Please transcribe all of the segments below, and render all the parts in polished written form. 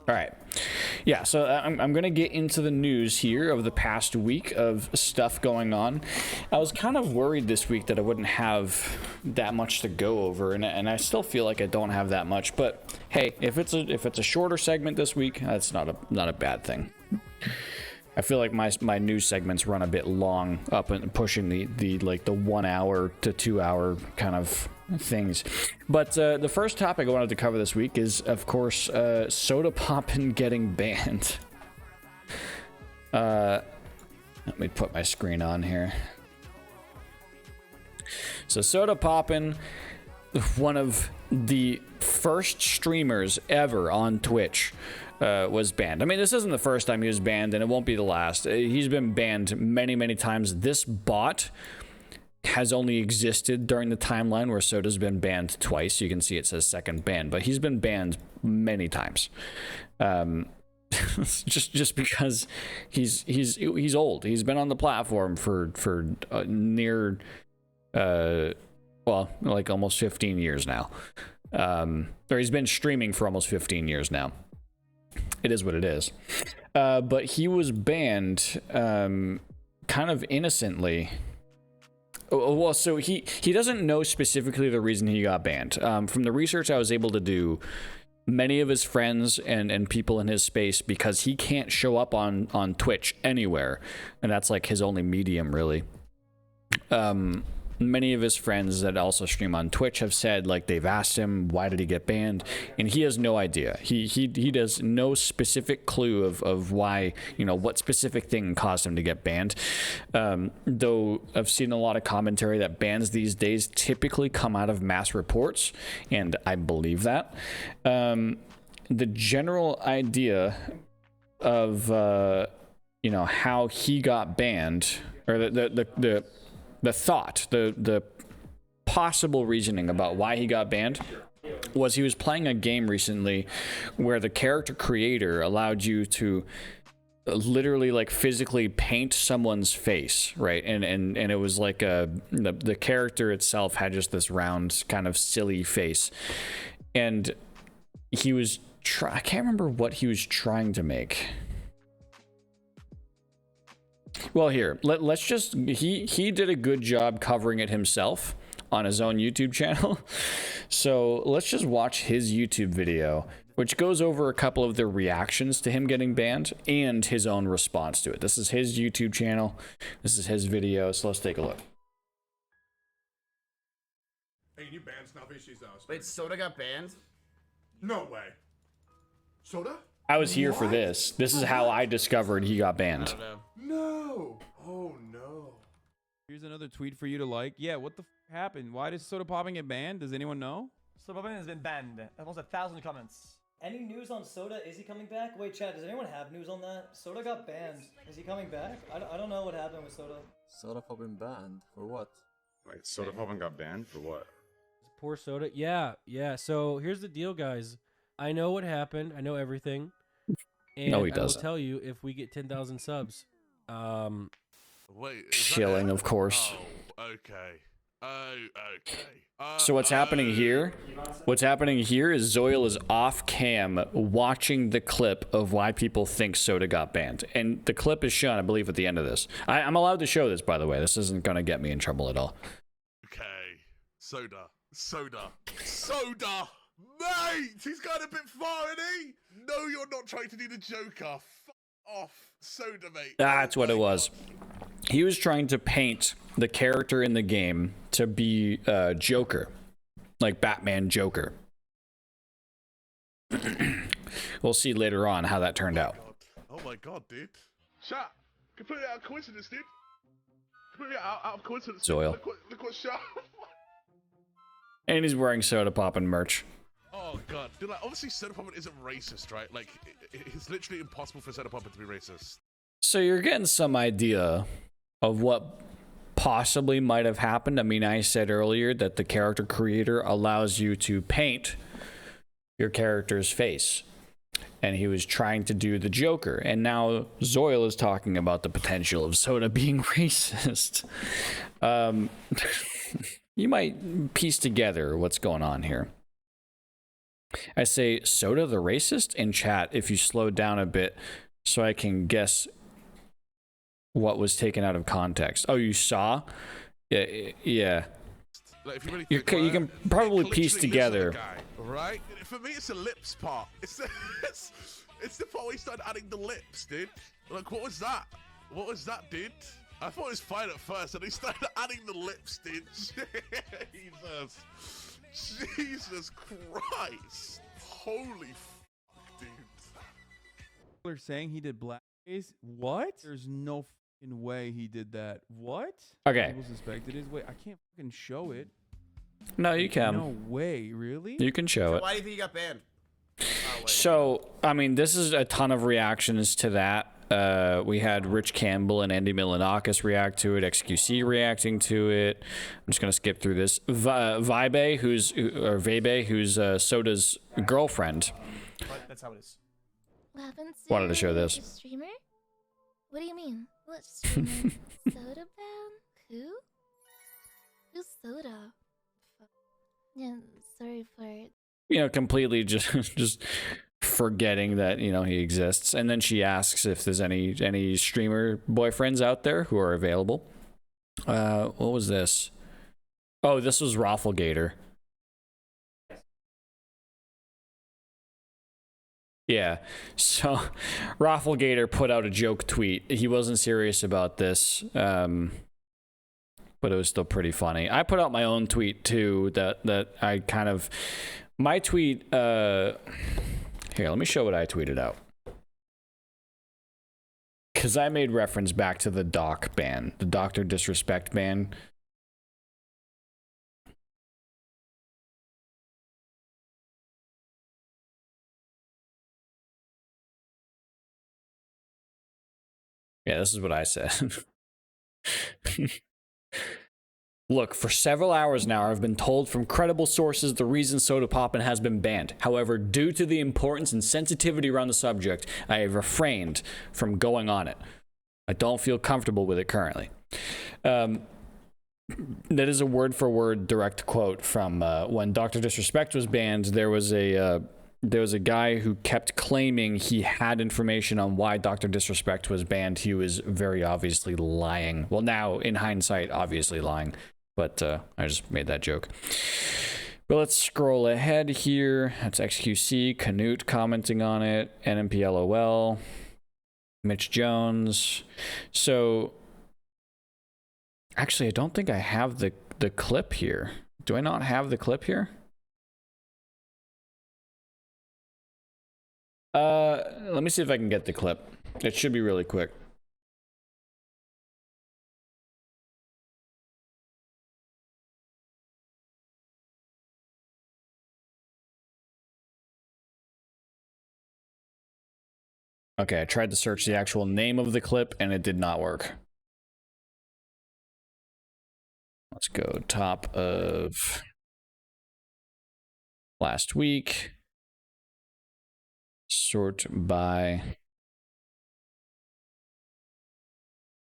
All right. Yeah, so I'm going to get into the news here of the past week of stuff going on. I was kind of worried this week that I wouldn't have that much to go over, and I still feel like I don't have that much. But hey, if it's a shorter segment this week, that's not a bad thing. I feel like my news segments run a bit long, up and pushing the like the 1 hour to 2 hour kind of things. But the first topic I wanted to cover this week is, of course, Sodapoppin getting banned. Let me put my screen on here. So Sodapoppin, one of the first streamers ever on Twitch, was banned. I mean, this isn't the first time he was banned, and it won't be the last. He's been banned many, many times. This bot has only existed during the timeline where Soda's been banned twice. You can see it says second ban, but he's been banned many times. just because he's old. He's been on the platform for near well, like almost 15 years now. Or he's been streaming for almost 15 years now. It is what it is. But he was banned kind of innocently. Well, so he doesn't know specifically the reason he got banned. From the research I was able to do, many of his friends and people in his space, because he can't show up on Twitch anywhere, and that's like his only medium, really. Many of his friends that also stream on Twitch have said, like, they've asked him, why did he get banned? And he has no idea. He does no specific clue of why, you know, what specific thing caused him to get banned. Though I've seen a lot of commentary that bans these days typically come out of mass reports, and I believe that. The general idea of, you know, how he got banned, or the thought, the possible reasoning about why he got banned was he was playing a game recently where the character creator allowed you to literally like physically paint someone's face, right? And it was like the character itself had just this round kind of silly face, and he was I can't remember what he was trying to make. Well, here, let's just, he did a good job covering it himself on his own YouTube channel. So let's just watch his YouTube video, which goes over a couple of the reactions to him getting banned and his own response to it. This is his YouTube channel. This is his video. So let's take a look. Hey, you banned Snowfishy's Wait, Soda got banned? No way. Soda? I was here for this. This is how I discovered he got banned. No. Oh no. Here's another tweet for you to like. Yeah, what the happened? Why does Sodapoppin get banned? Does anyone know? Sodapoppin has been banned. Almost 1,000 comments. Any news on Soda? Is he coming back? Wait, chat, does anyone have news on that? Soda got banned. Is he coming back? I don't know what happened with Soda. Sodapoppin banned? For what? Wait, Sodapoppin got banned for what? Poor Soda. Yeah. So here's the deal, guys. I know what happened. I know everything. And No, he I will doesn't. tell you if we get 10,000 subs. Wait, Shilling, of course. Oh, okay. Oh, okay. So what's happening here? What's happening here is Zoil is off cam watching the clip of why people think Soda got banned, and the clip is shown, I believe, at the end of this. I'm allowed to show this, by the way. This isn't gonna get me in trouble at all. Okay. Soda. Mate, he's gone a bit far, isn't he? No, you're not trying to do the Joker. F off. Soda, mate. That's what it was. He was trying to paint the character in the game to be Joker, like Batman Joker. We'll see later on how that turned out. Oh my god, dude. Chat. Completely out of coincidence, dude. Completely out of coincidence. Zoil. Look what shot. And he's wearing Sodapoppin merch. Oh god, dude, like obviously Sodapoppin isn't racist, right? Like it's literally impossible for Sodapoppin to be racist. So you're getting some idea of what possibly might have happened. I mean, I said earlier that the character creator allows you to paint your character's face, and he was trying to do the Joker, and now Zoil is talking about the potential of Soda being racist. You might piece together what's going on here. I say Soda the racist in chat if you slow down a bit so I can guess what was taken out of context. Oh, you saw? Yeah. Like, if you really You think can, about you can it, probably Nick piece literally lives on the together. guy, right? For me, it's the lips part. It's the part where he started adding the lips, dude. Like, what was that? What was that, dude? I thought it was fine at first, and he started adding the lips, dude. Jesus Christ. Holy fuck, dude. People are saying he did blackface. What? There's no fucking way he did that. What? Okay. People suspected his way. I can't fucking show it. No, you can. No way. Really? You can show it. Why do you think he got banned? So, I mean, this is a ton of reactions to that. We had Rich Campbell and Andy Milanakis react to it, XQC reacting to it. I'm just gonna skip through this. Vabe, who's Soda's girlfriend, But that's how it is. What happened to wanted to show this. the streamer? What do you mean? What streamer? Soda Bound? Who? Who's Soda? Yeah, sorry for it. Completely just forgetting that he exists. And then she asks if there's any streamer boyfriends out there who are available. What was this? Oh, this was Rafflegator. Yeah, so Rafflegator put out a joke tweet. He wasn't serious about this, but it was still pretty funny. I put out my own tweet too. That I kind of my tweet. Here, let me show what I tweeted out. Because I made reference back to the doc ban, the Dr. Disrespect ban. Yeah, this is what I said. Look, for several hours now, I've been told from credible sources the reason Sodapoppin has been banned. However, due to the importance and sensitivity around the subject, I have refrained from going on it. I don't feel comfortable with it currently. That is a word-for-word direct quote from when Dr. Disrespect was banned. There was a guy who kept claiming he had information on why Dr. Disrespect was banned. He was very obviously lying. Well, now, in hindsight, obviously lying. But I just made that joke. But let's scroll ahead here. That's XQC, Canute commenting on it, NMPLOL, Mitch Jones. So, actually, I don't think I have the clip here. Do I not have the clip here? Let me see if I can get the clip. It should be really quick. Okay, I tried to search the actual name of the clip and it did not work. Let's go top of last week. Sort by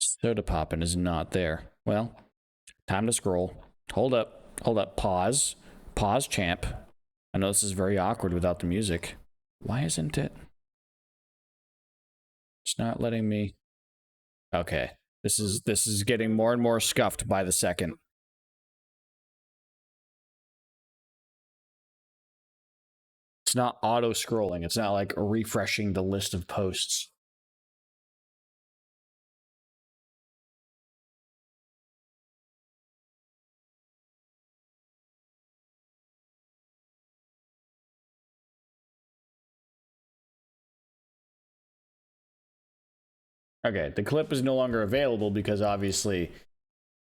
Sodapoppin is not there. Well, time to scroll. Hold up, pause. Pause, champ. I know this is very awkward without the music. Why isn't it? It's not letting me. Okay. This is getting more and more scuffed by the second. It's not auto scrolling. It's not like refreshing the list of posts. Okay, the clip is no longer available because obviously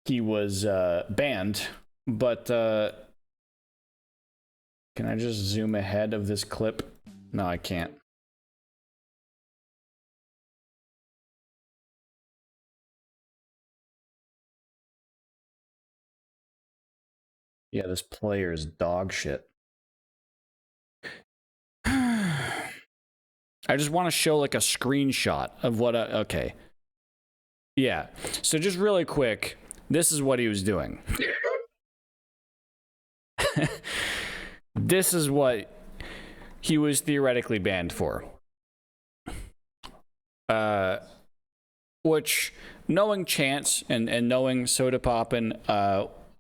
he was banned, but can I just zoom ahead of this clip? No, I can't. Yeah, this player is dog shit. I just want to show like a screenshot of what okay. Yeah. So just really quick, this is what he was doing. This is what he was theoretically banned for. Which, knowing Chance and knowing Sodapoppin,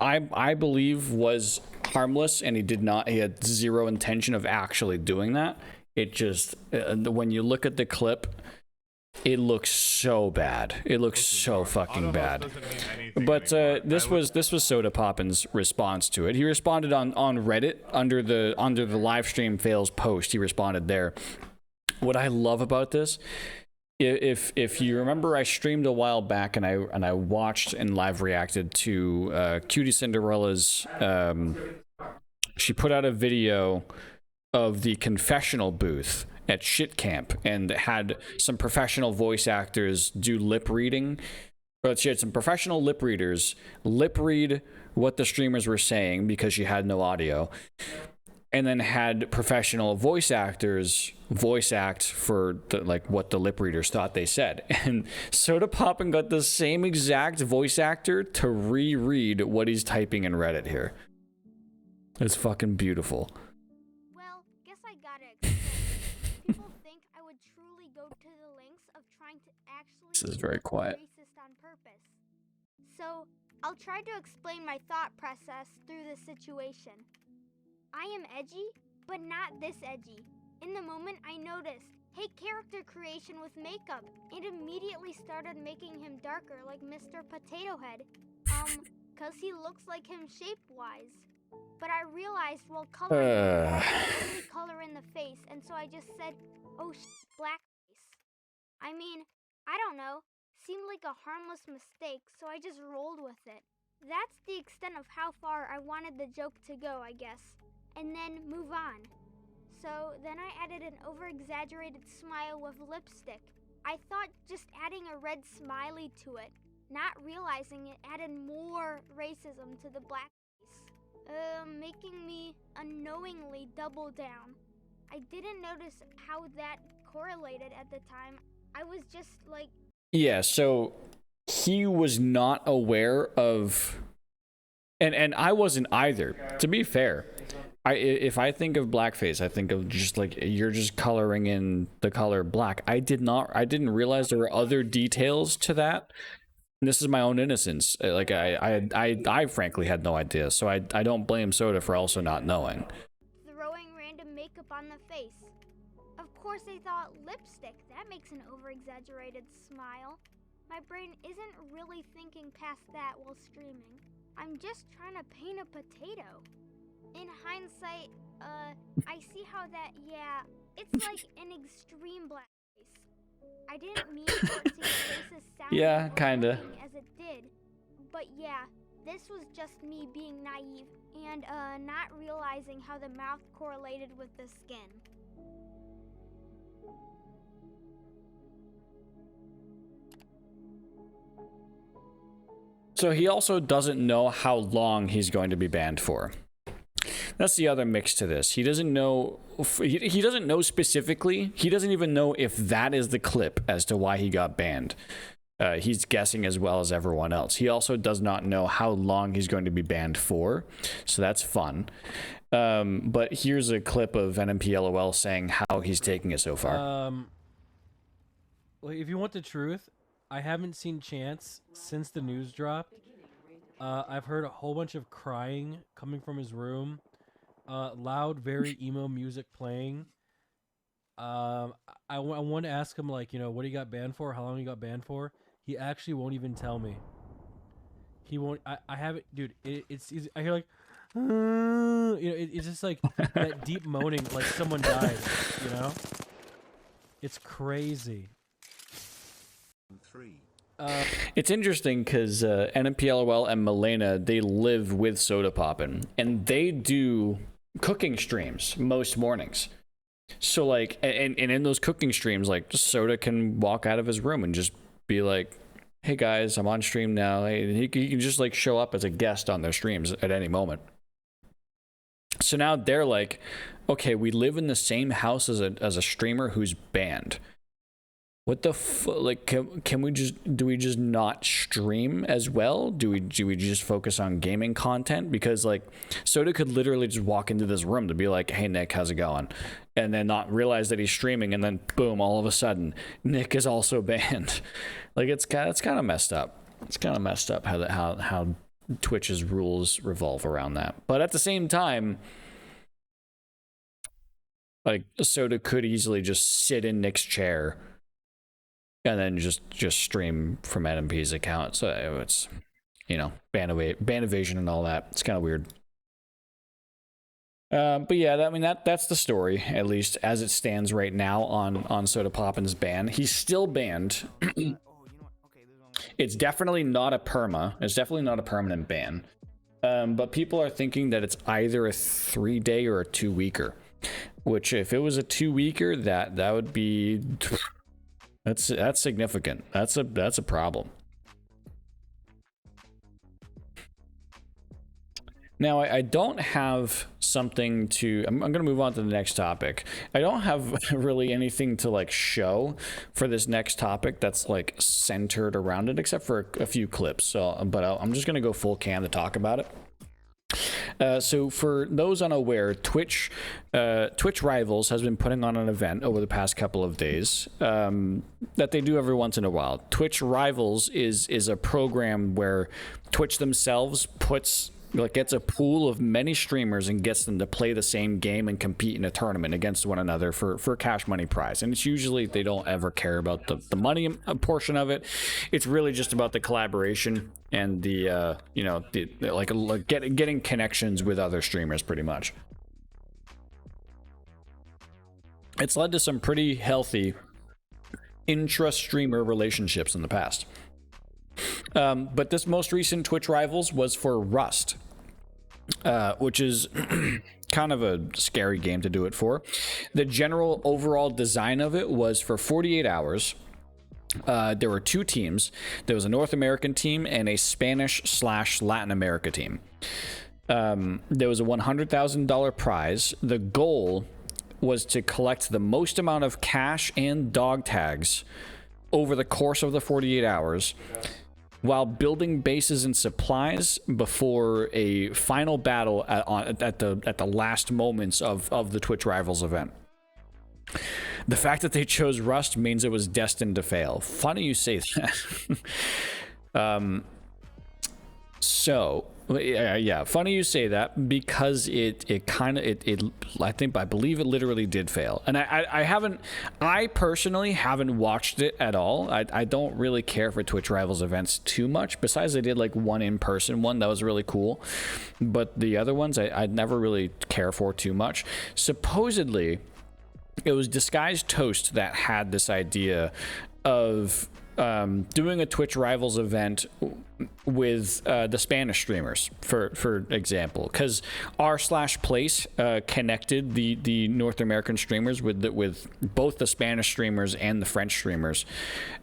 I believe was harmless, and he had zero intention of actually doing that. It just, when you look at the clip, it looks so bad. It looks so fucking bad. But this was Sodapoppin's response to it. He responded on Reddit under the live stream fails post. He responded there. What I love about this, if you remember, I streamed a while back and I watched and live reacted to Cutie Cinderella's. She put out a video of the confessional booth at Shit Camp and had some professional voice actors do lip reading. But she had some professional lip readers lip read what the streamers were saying because she had no audio, and then had professional voice actors voice act for what the lip readers thought they said. And Sodapoppin got the same exact voice actor to reread what he's typing in Reddit here. It's fucking beautiful. Well, guess I gotta explain. People think I would truly go to the lengths of trying to actually This is very quiet. be racist on purpose. So, I'll try to explain my thought process through this situation. I am edgy, but not this edgy. In the moment, I noticed, hey, character creation with makeup, and immediately started making him darker like Mr. Potato Head. Cause he looks like him shape-wise. But I realized while coloring I could only color in the face, and so I just said, oh blackface. I mean, I don't know, seemed like a harmless mistake, so I just rolled with it. That's the extent of how far I wanted the joke to go, I guess. And then move on. So then I added an over-exaggerated smile with lipstick. I thought just adding a red smiley to it, not realizing it added more racism to the blackface. Making me unknowingly double down. I didn't notice how that correlated at the time. I was just like... Yeah, so he was not aware of... And I wasn't either, to be fair. If I think of blackface, I think of just like you're just coloring in the color black. I didn't realize there were other details to that. This is my own innocence. Like I frankly had no idea, so I don't blame Soda for also not knowing. Throwing random makeup on the face. Of course I thought lipstick, that makes an over-exaggerated smile. My brain isn't really thinking past that while streaming. I'm just trying to paint a potato. In hindsight, I see how that, yeah, it's like an extreme blackface. I didn't mean for it to get racist sounding Yeah, or kinda. looking as it did. But yeah, this was just me being naive and not realizing how the mouth correlated with the skin. So he also doesn't know how long he's going to be banned for. That's the other mix to this. He doesn't know. He doesn't know specifically. He doesn't even know if that is the clip as to why he got banned. He's guessing as well as everyone else. He also does not know how long he's going to be banned for, so that's fun. But here's a clip of NMPLOL saying how he's taking it so far. Well, if you want the truth, I haven't seen Chance since the news dropped. I've heard a whole bunch of crying coming from his room. Loud, very emo music playing. I want to ask him, like, what he got banned for, how long he got banned for. He actually won't even tell me. He won't. I haven't, dude. It's I hear like, it's just like that deep moaning, like someone died. It's crazy. It's interesting because NMPLOL and Milena, they live with Sodapoppin, and they do cooking streams most mornings. So like, and in those cooking streams, like Soda can walk out of his room and just be like, "Hey guys, I'm on stream now." He can just like show up as a guest on their streams at any moment. So now they're like, okay, we live in the same house as a streamer who's banned. What the like? Can we just do we just not stream as well? Do we just focus on gaming content? Because like Soda could literally just walk into this room to be like, "Hey Nick, how's it going?" and then not realize that he's streaming, and then boom, all of a sudden Nick is also banned. Like it's kind of messed up. It's kind of messed up how Twitch's rules revolve around that. But at the same time, like Soda could easily just sit in Nick's chair and then just stream from NMP's account. So it's, you know, ban evasion and all that. It's kind of weird. But yeah, I mean that's the story, at least as it stands right now on Sodapoppin's ban. He's still banned. It's definitely not a perma. It's definitely not a permanent ban. But people are thinking that it's either a 3-day or a 2-weeker. Which, if it was a 2-weeker, that would be that's significant. That's a problem. Now, I don't have something to... I'm going to move on to the next topic. I don't have really anything to, like, show for this next topic that's, like, centered around it, except for a few clips. So, but I'm just going to go full cam to talk about it. So for those unaware, Twitch Rivals has been putting on an event over the past couple of days that they do every once in a while. Twitch Rivals is a program where Twitch themselves gets a pool of many streamers and gets them to play the same game and compete in a tournament against one another for a cash money prize. And it's usually, they don't ever care about the money portion of it. It's really just about the collaboration and the you know, getting connections with other streamers, pretty much. It's led to some pretty healthy intra-streamer relationships in the past. But this most recent Twitch Rivals was for Rust, which is kind of a scary game to do it for. The general overall design of it was for 48 hours. There were 2 teams. There was a North American team and a Spanish/Latin America team. There was a $100,000 prize. The goal was to collect the most amount of cash and dog tags over the course of the 48 hours while building bases and supplies before a final battle at the last moments of the Twitch Rivals event. The fact that they chose Rust means it was destined to fail. Funny you say that. So yeah, funny you say that, because I believe it literally did fail. And I personally haven't watched it at all. I don't really care for Twitch Rivals events too much, besides I did like one in-person one that was really cool, but the other ones I'd never really care for too much. Supposedly it was Disguised Toast that had this idea of doing a Twitch Rivals event with the Spanish streamers, for example, because r/place connected the North American streamers with both the Spanish streamers and the French streamers,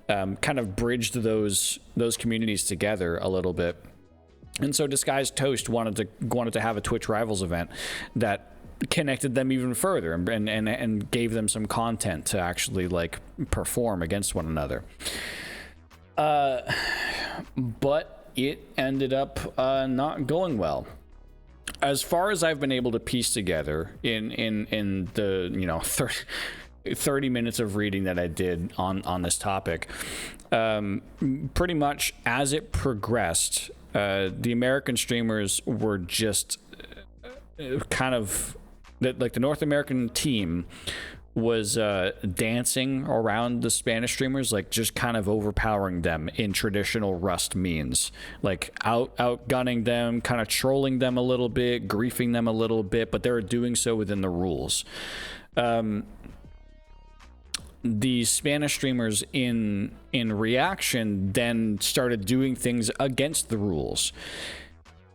kind of bridged those communities together a little bit. And so Disguised Toast wanted to have a Twitch Rivals event that connected them even further and gave them some content to actually like perform against one another. But it ended up not going well. As far as I've been able to piece together in the 30 minutes of reading that I did on this topic, pretty much as it progressed, the American streamers were just kind of like the North American team was dancing around the Spanish streamers, like just kind of overpowering them in traditional Rust means, like outgunning them, kind of trolling them a little bit, griefing them a little bit, but they were doing so within the rules. The Spanish streamers in reaction then started doing things against the rules.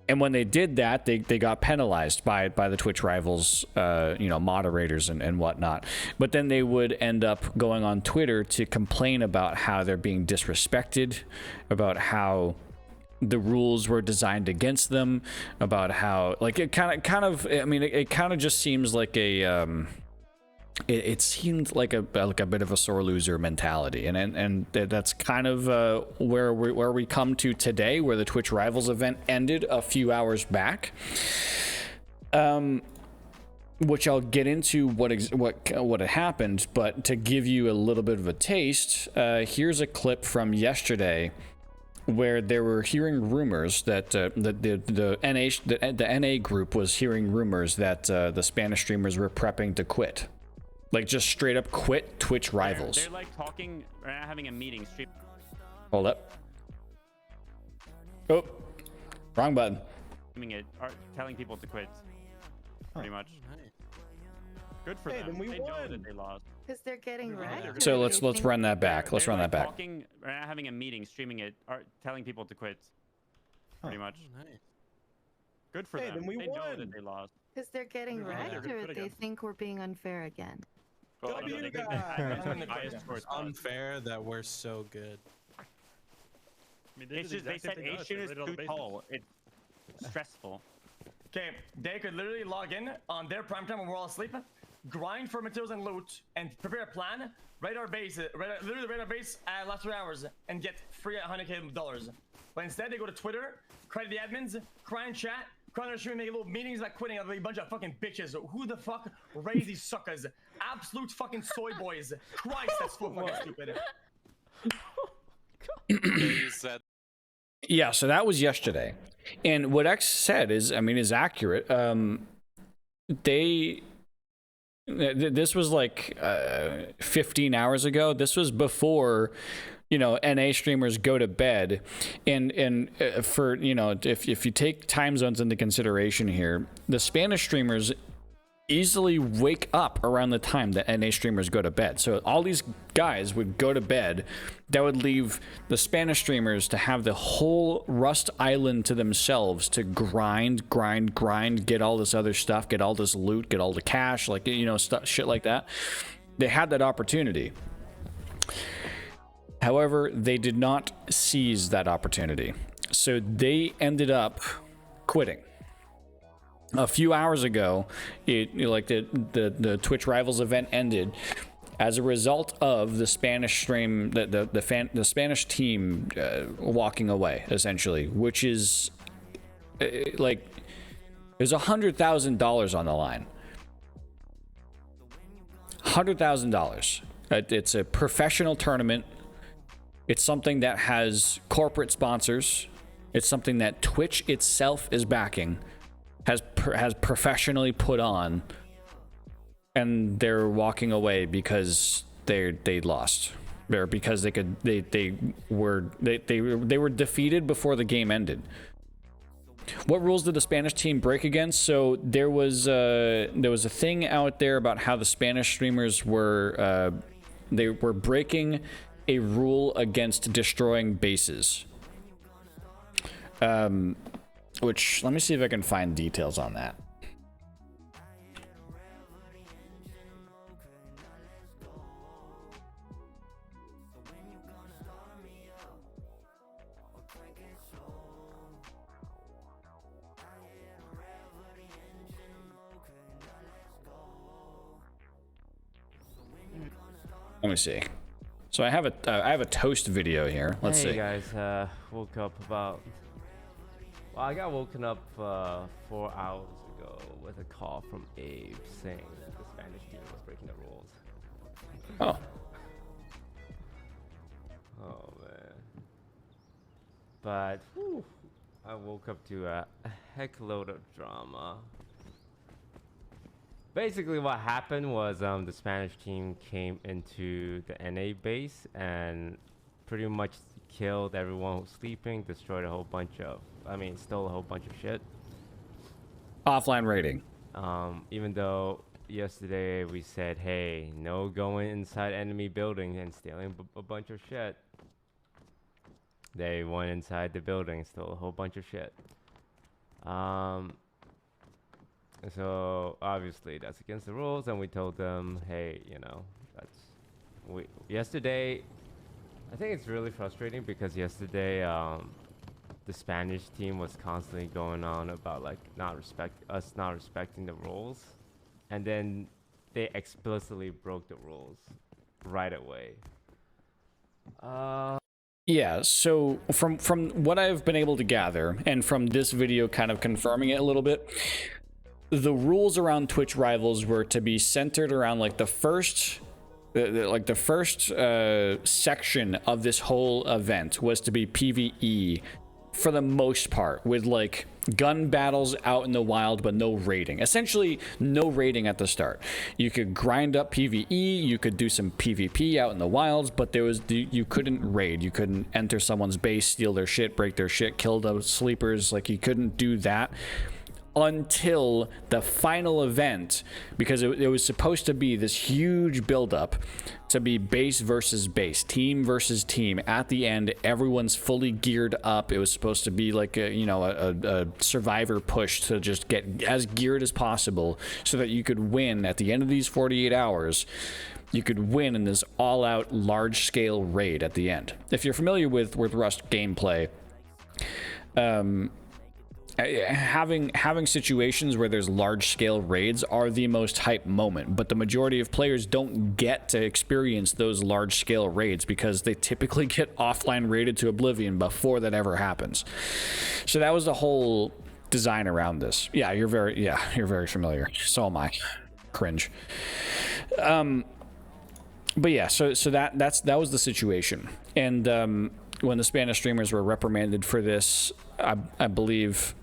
And when they did that, they got penalized by the Twitch Rivals, moderators and whatnot. But then they would end up going on Twitter to complain about how they're being disrespected, about how the rules were designed against them, about how like it kind of just seems like a it seemed like a bit of a sore loser mentality, and that's kind of where we come to today, where the Twitch Rivals event ended a few hours back. Which I'll get into what had happened, but to give you a little bit of a taste, here's a clip from yesterday where they were hearing rumors that the NA group was hearing rumors that the Spanish streamers were prepping to quit, like just straight up quit Twitch Rivals. They're like talking, having a meeting. Hold up. Oh, wrong button. Telling people to quit. Pretty much. Good for them. Then they know that they lost. Because they're getting wrecked. So let's run that back. Let's run that back. Talking, having a meeting, streaming it, or telling people to quit. Pretty much. Good for them. They know that they lost. Because they're getting wrecked, or they think we're being unfair again. Well, no, they think It's unfair that we're so good. I mean, they said Asian is too tall. It's stressful. Okay, they could literally log in on their prime time when we're all asleep, grind for materials and loot, and prepare a plan, raid our base, literally raid our base last 3 hours, and get free $100K. But instead, they go to Twitter, credit the admins, cry in chat, cry on their stream, make little meetings like quitting of a bunch of fucking bitches. Who the fuck raised these suckers? Absolute fucking soy boys. Christ, that's so fucking stupid. Yeah, so that was yesterday, and what X said is accurate. This was like 15 hours ago. This was before, NA streamers go to bed, and for if you take time zones into consideration here, the Spanish streamers easily wake up around the time that NA streamers go to bed. So all these guys would go to bed. That would leave the Spanish streamers to have the whole Rust Island to themselves to grind, get all this other stuff, get all this loot, get all the cash, like, shit like that. They had that opportunity. However, they did not seize that opportunity. So they ended up quitting. A few hours ago, the Twitch Rivals event ended as a result of the Spanish stream, the Spanish team walking away, essentially, which is like there's $100,000 on the line. $100,000. It's a professional tournament. It's something that has corporate sponsors. It's something that Twitch itself is backing. Has professionally put on, and they're walking away because they lost. Because they were defeated before the game ended. What rules did the Spanish team break again? So there was a thing out there about how the Spanish streamers were breaking a rule against destroying bases. Which, let me see if I can find details on that. Let me see. So I have a toast video here. Let's see. Hey guys, woke up about. Well, I got woken up 4 hours ago with a call from Abe saying that the Spanish team was breaking the rules. Oh. Oh man. But whew, I woke up to a heck load of drama. Basically what happened was the Spanish team came into the NA base and pretty much killed everyone who was sleeping, destroyed a whole bunch of, stole a whole bunch of shit. Offline raiding. Even though yesterday we said, hey, no going inside enemy building and stealing a bunch of shit. They went inside the building and stole a whole bunch of shit. So obviously that's against the rules, and we told them, hey, yesterday, I think it's really frustrating because yesterday the Spanish team was constantly going on about like not respecting the rules, and then they explicitly broke the rules right away. Yeah, so from what I've been able to gather, and from this video kind of confirming it a little bit, the rules around Twitch Rivals were to be centered around like the first section of this whole event was to be PvE for the most part, with like gun battles out in the wild but no raiding. Essentially no raiding at the start. You could grind up PvE, you could do some PvP out in the wilds, but you couldn't raid. You couldn't enter someone's base, steal their shit, break their shit, kill those sleepers. Like, you couldn't do that until the final event, because it was supposed to be this huge buildup to be base versus base, team versus team. At the end, everyone's fully geared up. It was supposed to be like a survivor push to just get as geared as possible so that you could win at the end of these 48 hours. You could win in this all-out large-scale raid at the end. If you're familiar with Rust gameplay, having situations where there's large-scale raids are the most hype moment, but the majority of players don't get to experience those large-scale raids because they typically get offline raided to oblivion before that ever happens. So that was the whole design around this. Yeah, you're very familiar. So am I. Cringe. But yeah, so that was the situation. And when the Spanish streamers were reprimanded for this, I believe,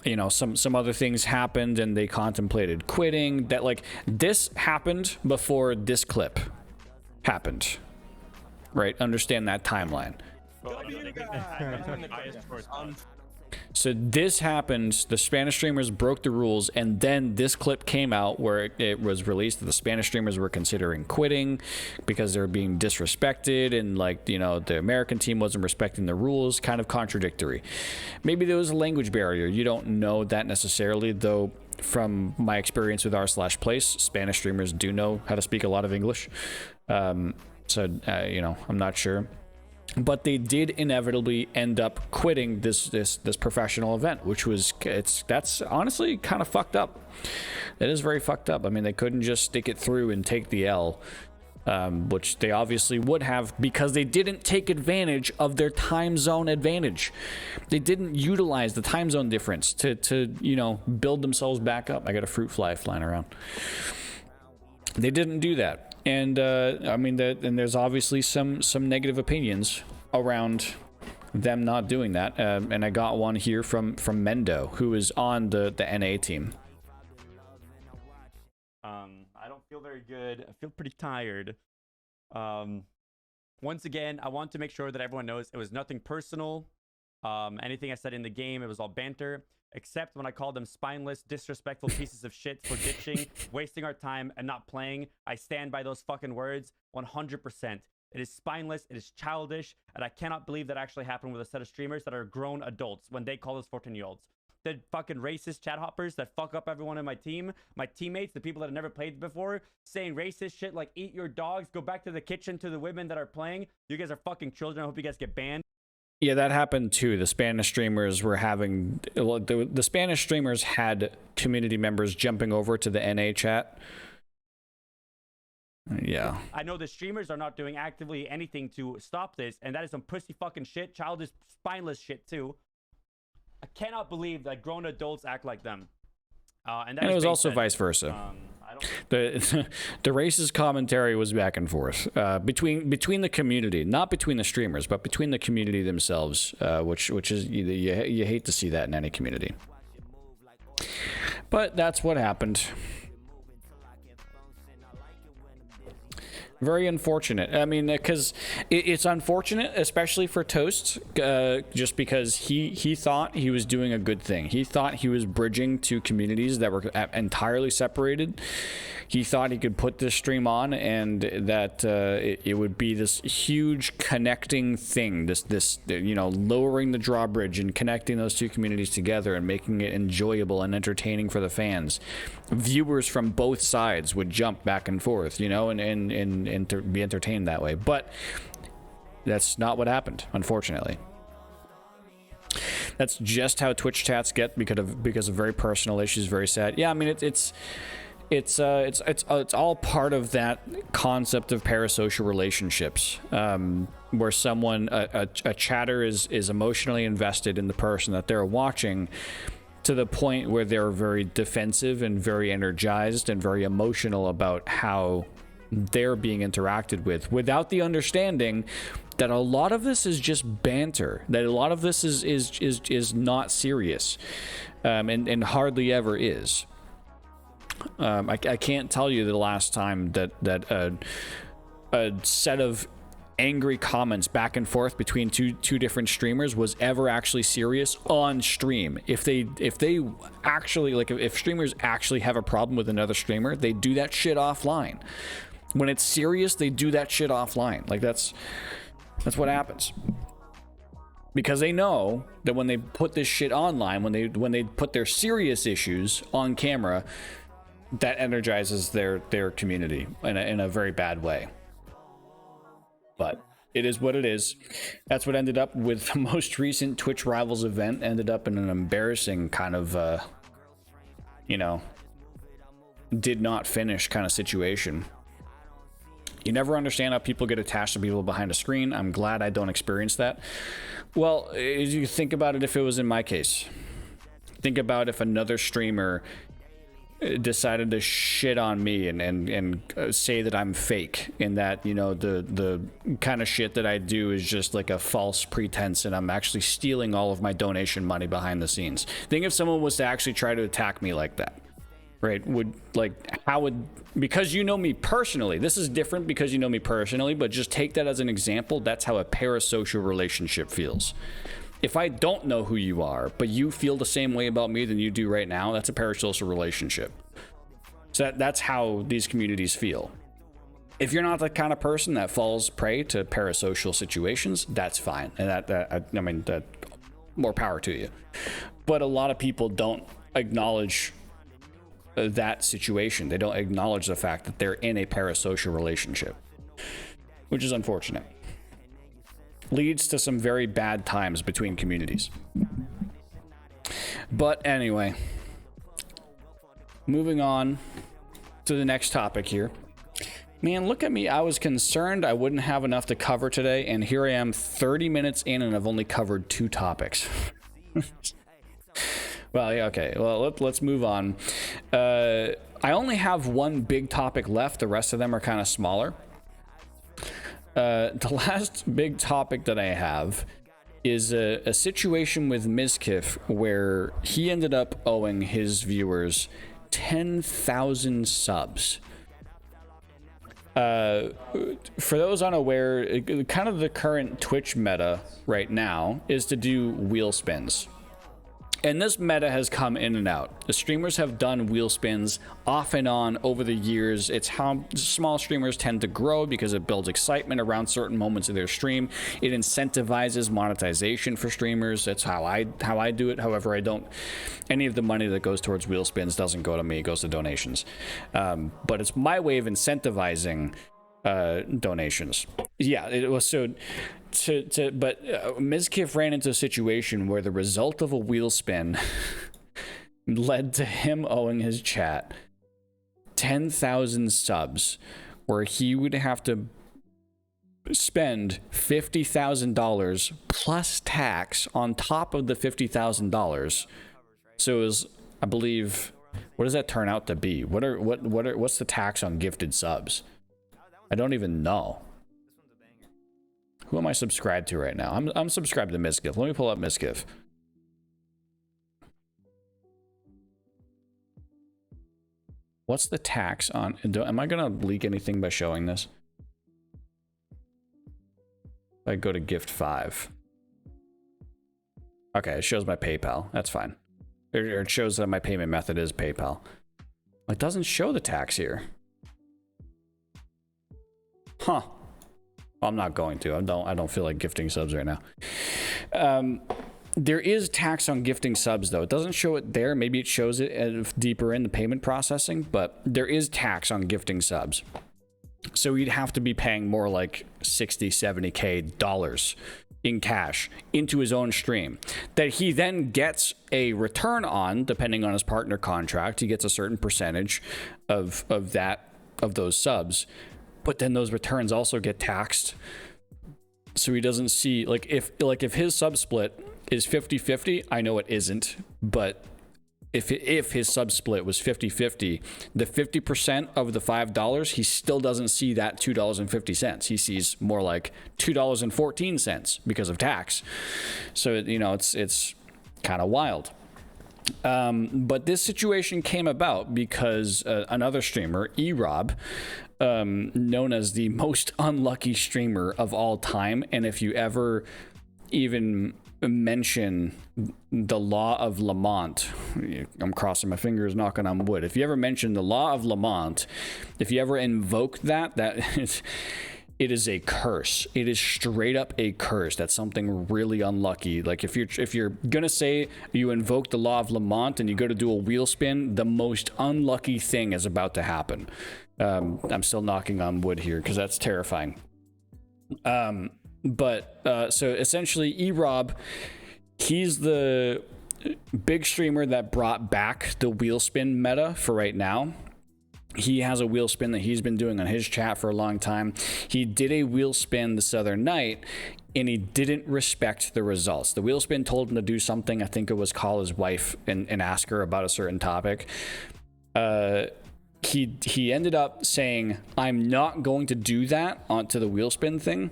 you know, some other things happened and they contemplated quitting. That, like, this happened before this clip happened, right? Understand that timeline. So this happened, the Spanish streamers broke the rules, and then this clip came out where it was released that the Spanish streamers were considering quitting because they were being disrespected, and, like, you know, the American team wasn't respecting the rules. Kind of contradictory. Maybe there was a language barrier. You don't know that necessarily, though. From my experience with r/place, Spanish streamers do know how to speak a lot of English. You know, I'm not sure. But they did inevitably end up quitting this professional event, which was, that's honestly kind of fucked up. It is very fucked up. I mean, they couldn't just stick it through and take the L, which they obviously would have, because they didn't take advantage of their time zone advantage. They didn't utilize the time zone difference to you know, build themselves back up. I got a fruit fly flying around. They didn't do that. And I mean, and there's obviously some negative opinions around them not doing that. And I got one here from Mendo, who is on the NA team. I don't feel very good. I feel pretty tired. Once again, I want to make sure that everyone knows it was nothing personal. Anything I said in the game, it was all banter. Except when I called them spineless, disrespectful pieces of shit for ditching, wasting our time, and not playing. I stand by those fucking words 100%. It is spineless, it is childish, and I cannot believe that actually happened with a set of streamers that are grown adults when they call us 14-year-olds. The fucking racist chat hoppers that fuck up everyone in my team, my teammates, the people that have never played before, saying racist shit like eat your dogs, go back to the kitchen to the women that are playing. You guys are fucking children. I hope you guys get banned. Yeah, that happened too. The Spanish streamers were having, the Spanish streamers had community members jumping over to the NA chat. Yeah. I know the streamers are not doing actively anything to stop this, and that is some pussy fucking shit, childish, spineless shit too. I cannot believe that grown adults act like them. And it was also vice versa. The racist commentary was back and forth between the community, not between the streamers, but between the community themselves, which is you hate to see that in any community. But that's what happened. Very unfortunate. I mean, because it's unfortunate, especially for Toast, just because he thought he was doing a good thing. He thought he was bridging two communities that were entirely separated. He thought he could put this stream on and that it would be this huge connecting thing, this you know, lowering the drawbridge and connecting those two communities together and making it enjoyable and entertaining for the fans. Viewers from both sides would jump back and forth, you know, and to be entertained that way. But that's not what happened, unfortunately. That's just how Twitch chats get because of very personal issues. Very sad. Yeah, I mean, it's all part of that concept of parasocial relationships, where someone, a chatter is emotionally invested in the person that they're watching, to the point where they're very defensive and very energized and very emotional about how they're being interacted with, without the understanding that a lot of this is just banter, that a lot of this is not serious, and hardly ever is. I can't tell you the last time that a set of angry comments back and forth between two different streamers was ever actually serious on stream. If they actually, like, if streamers actually have a problem with another streamer, they do that shit offline. When it's serious, they do that shit offline. Like, that's what happens. Because they know that when they put this shit online, when they put their serious issues on camera, that energizes their community in a very bad way. But it is what it is. That's what ended up with the most recent Twitch Rivals event. Ended up in an embarrassing kind of, did not finish kind of situation. You never understand how people get attached to people behind a screen. I'm glad I don't experience that. Well, you think about it if it was in my case. Think about if another streamer decided to shit on me and say that I'm fake, and that, the kind of shit that I do is just like a false pretense and I'm actually stealing all of my donation money behind the scenes. Think if someone was to actually try to attack me like that, right? Because you know me personally, this is different because you know me personally, but just take that as an example. That's how a parasocial relationship feels. If I don't know who you are, but you feel the same way about me than you do right now, that's a parasocial relationship. So that's how these communities feel. If you're not the kind of person that falls prey to parasocial situations, that's fine. And that more power to you. But a lot of people don't acknowledge that situation. They don't acknowledge the fact that they're in a parasocial relationship, which is unfortunate. Leads to some very bad times between communities. But anyway, moving on to the next topic here. Man, look at me. I was concerned I wouldn't have enough to cover today, and here I am 30 minutes in and I've only covered 2 topics. Well, yeah, okay. Well, let's move on. I only have one big topic left. The rest of them are kind of smaller. The last big topic that I have is a situation with Mizkif where he ended up owing his viewers 10,000 subs. For those unaware, kind of the current Twitch meta right now is to do wheel spins. And this meta has come in and out. The streamers have done wheel spins off and on over the years. It's how small streamers tend to grow because it builds excitement around certain moments of their stream. It incentivizes monetization for streamers. That's how I do it. However, I don't. Any of the money that goes towards wheel spins doesn't go to me. It goes to donations. But it's my way of incentivizing donations. Yeah, it was so. But Mizkif ran into a situation where the result of a wheel spin led to him owing his chat 10,000 subs, where he would have to spend $50,000 plus tax on top of the $50,000. So it was, I believe, what does that turn out to be? What's the tax on gifted subs? I don't even know. Who am I subscribed to right now? I'm subscribed to Mizkif. Let me pull up Mizkif. What's the tax on... Am I going to leak anything by showing this? I go to gift 5. Okay, it shows my PayPal. That's fine. Or it shows that my payment method is PayPal. It doesn't show the tax here. Huh. I'm not going to. I don't feel like gifting subs right now. There is tax on gifting subs, though. It doesn't show it there. Maybe it shows it deeper in the payment processing, but there is tax on gifting subs. So you'd have to be paying more like $60, $70K in cash into his own stream that he then gets a return on, depending on his partner contract. He gets a certain percentage of those subs, but then those returns also get taxed. So he doesn't see, like if his sub split is 50-50, I know it isn't, but if his sub split was 50-50, the 50% of the $5, he still doesn't see that $2.50. He sees more like $2.14 because of tax. So, you know, it's kind of wild. But this situation came about because another streamer, eRob, known as the most unlucky streamer of all time, and if you ever even mention the law of Lamont, I'm crossing my fingers, knocking on wood, if you ever mention the law of Lamont, if you ever invoke that it is a curse. It is straight up a curse. That's something really unlucky. Like if you're gonna say you invoke the law of Lamont and you go to do a wheel spin, the most unlucky thing is about to happen. I'm still knocking on wood here because that's terrifying. But so essentially, eRob, he's the big streamer that brought back the wheel spin meta for right now. He has a wheel spin that he's been doing on his chat for a long time. He did a wheel spin this other night, and he didn't respect the results. The wheel spin told him to do something. I think it was call his wife and ask her about a certain topic. He ended up saying, I'm not going to do that onto the wheel spin thing.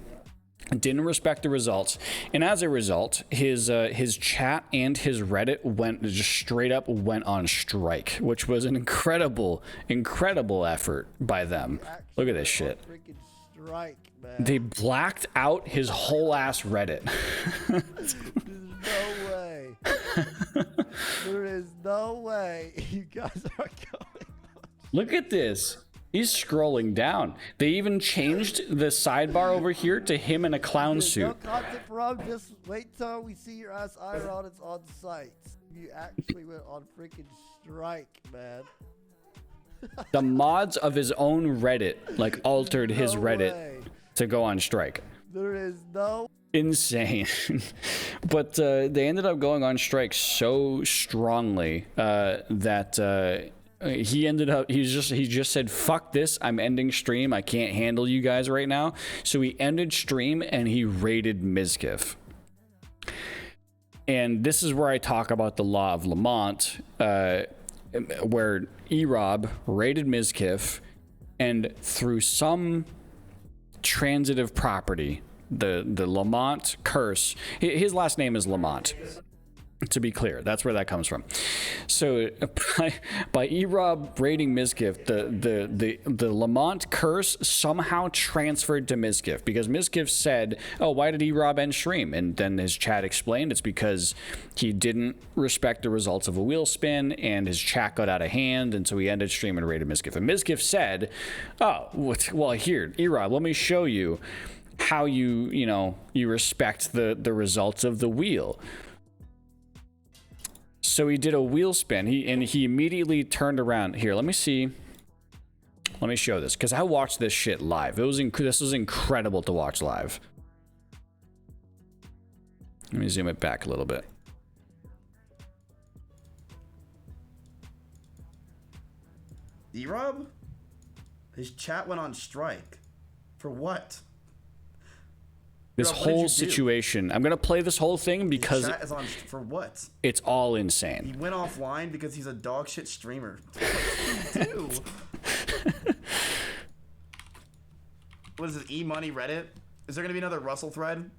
Didn't respect the results, and as a result, his chat and his Reddit just straight up went on strike, which was an incredible effort by them. Look at this shit. Strike, man. They blacked out his whole ass Reddit. There's no way. There is no way you guys are going. Look at this. He's scrolling down. They even changed the sidebar over here to him in a clown suit. No content from. Just wait till we see your ass IRL and it's on site. You actually went on freaking strike, man. The mods of his own Reddit like altered his Reddit to go on strike. There is no insane. But they ended up going on strike so strongly that he just said, fuck this, I'm ending stream, I can't handle you guys right now. So he ended stream and he raided Mizkif. And this is where I talk about the law of Lamont, where eRob raided Mizkif, and through some transitive property, the Lamont curse, his last name is Lamont, to be clear, that's where that comes from. So by eRob raiding Mizkif, the Lamont curse somehow transferred to Mizkif, because Mizkif said, oh, why did eRob end stream? And then his chat explained it's because he didn't respect the results of a wheel spin and his chat got out of hand, and so he ended stream and raided Mizkif. And Mizkif said, oh, well, here, eRob, let me show you how you respect the results of the wheel. So he did a wheel spin. He immediately turned around. Here, let me see. Let me show this, because I watched this shit live. This was incredible to watch live. Let me zoom it back a little bit. eRob? His chat went on strike. For what? This whole situation, I'm gonna play this whole thing because His chat is on for what? It's all insane. He went offline because he's a dog shit streamer. What did he do? What is this, E-Money Reddit? Is there gonna be another Russell thread?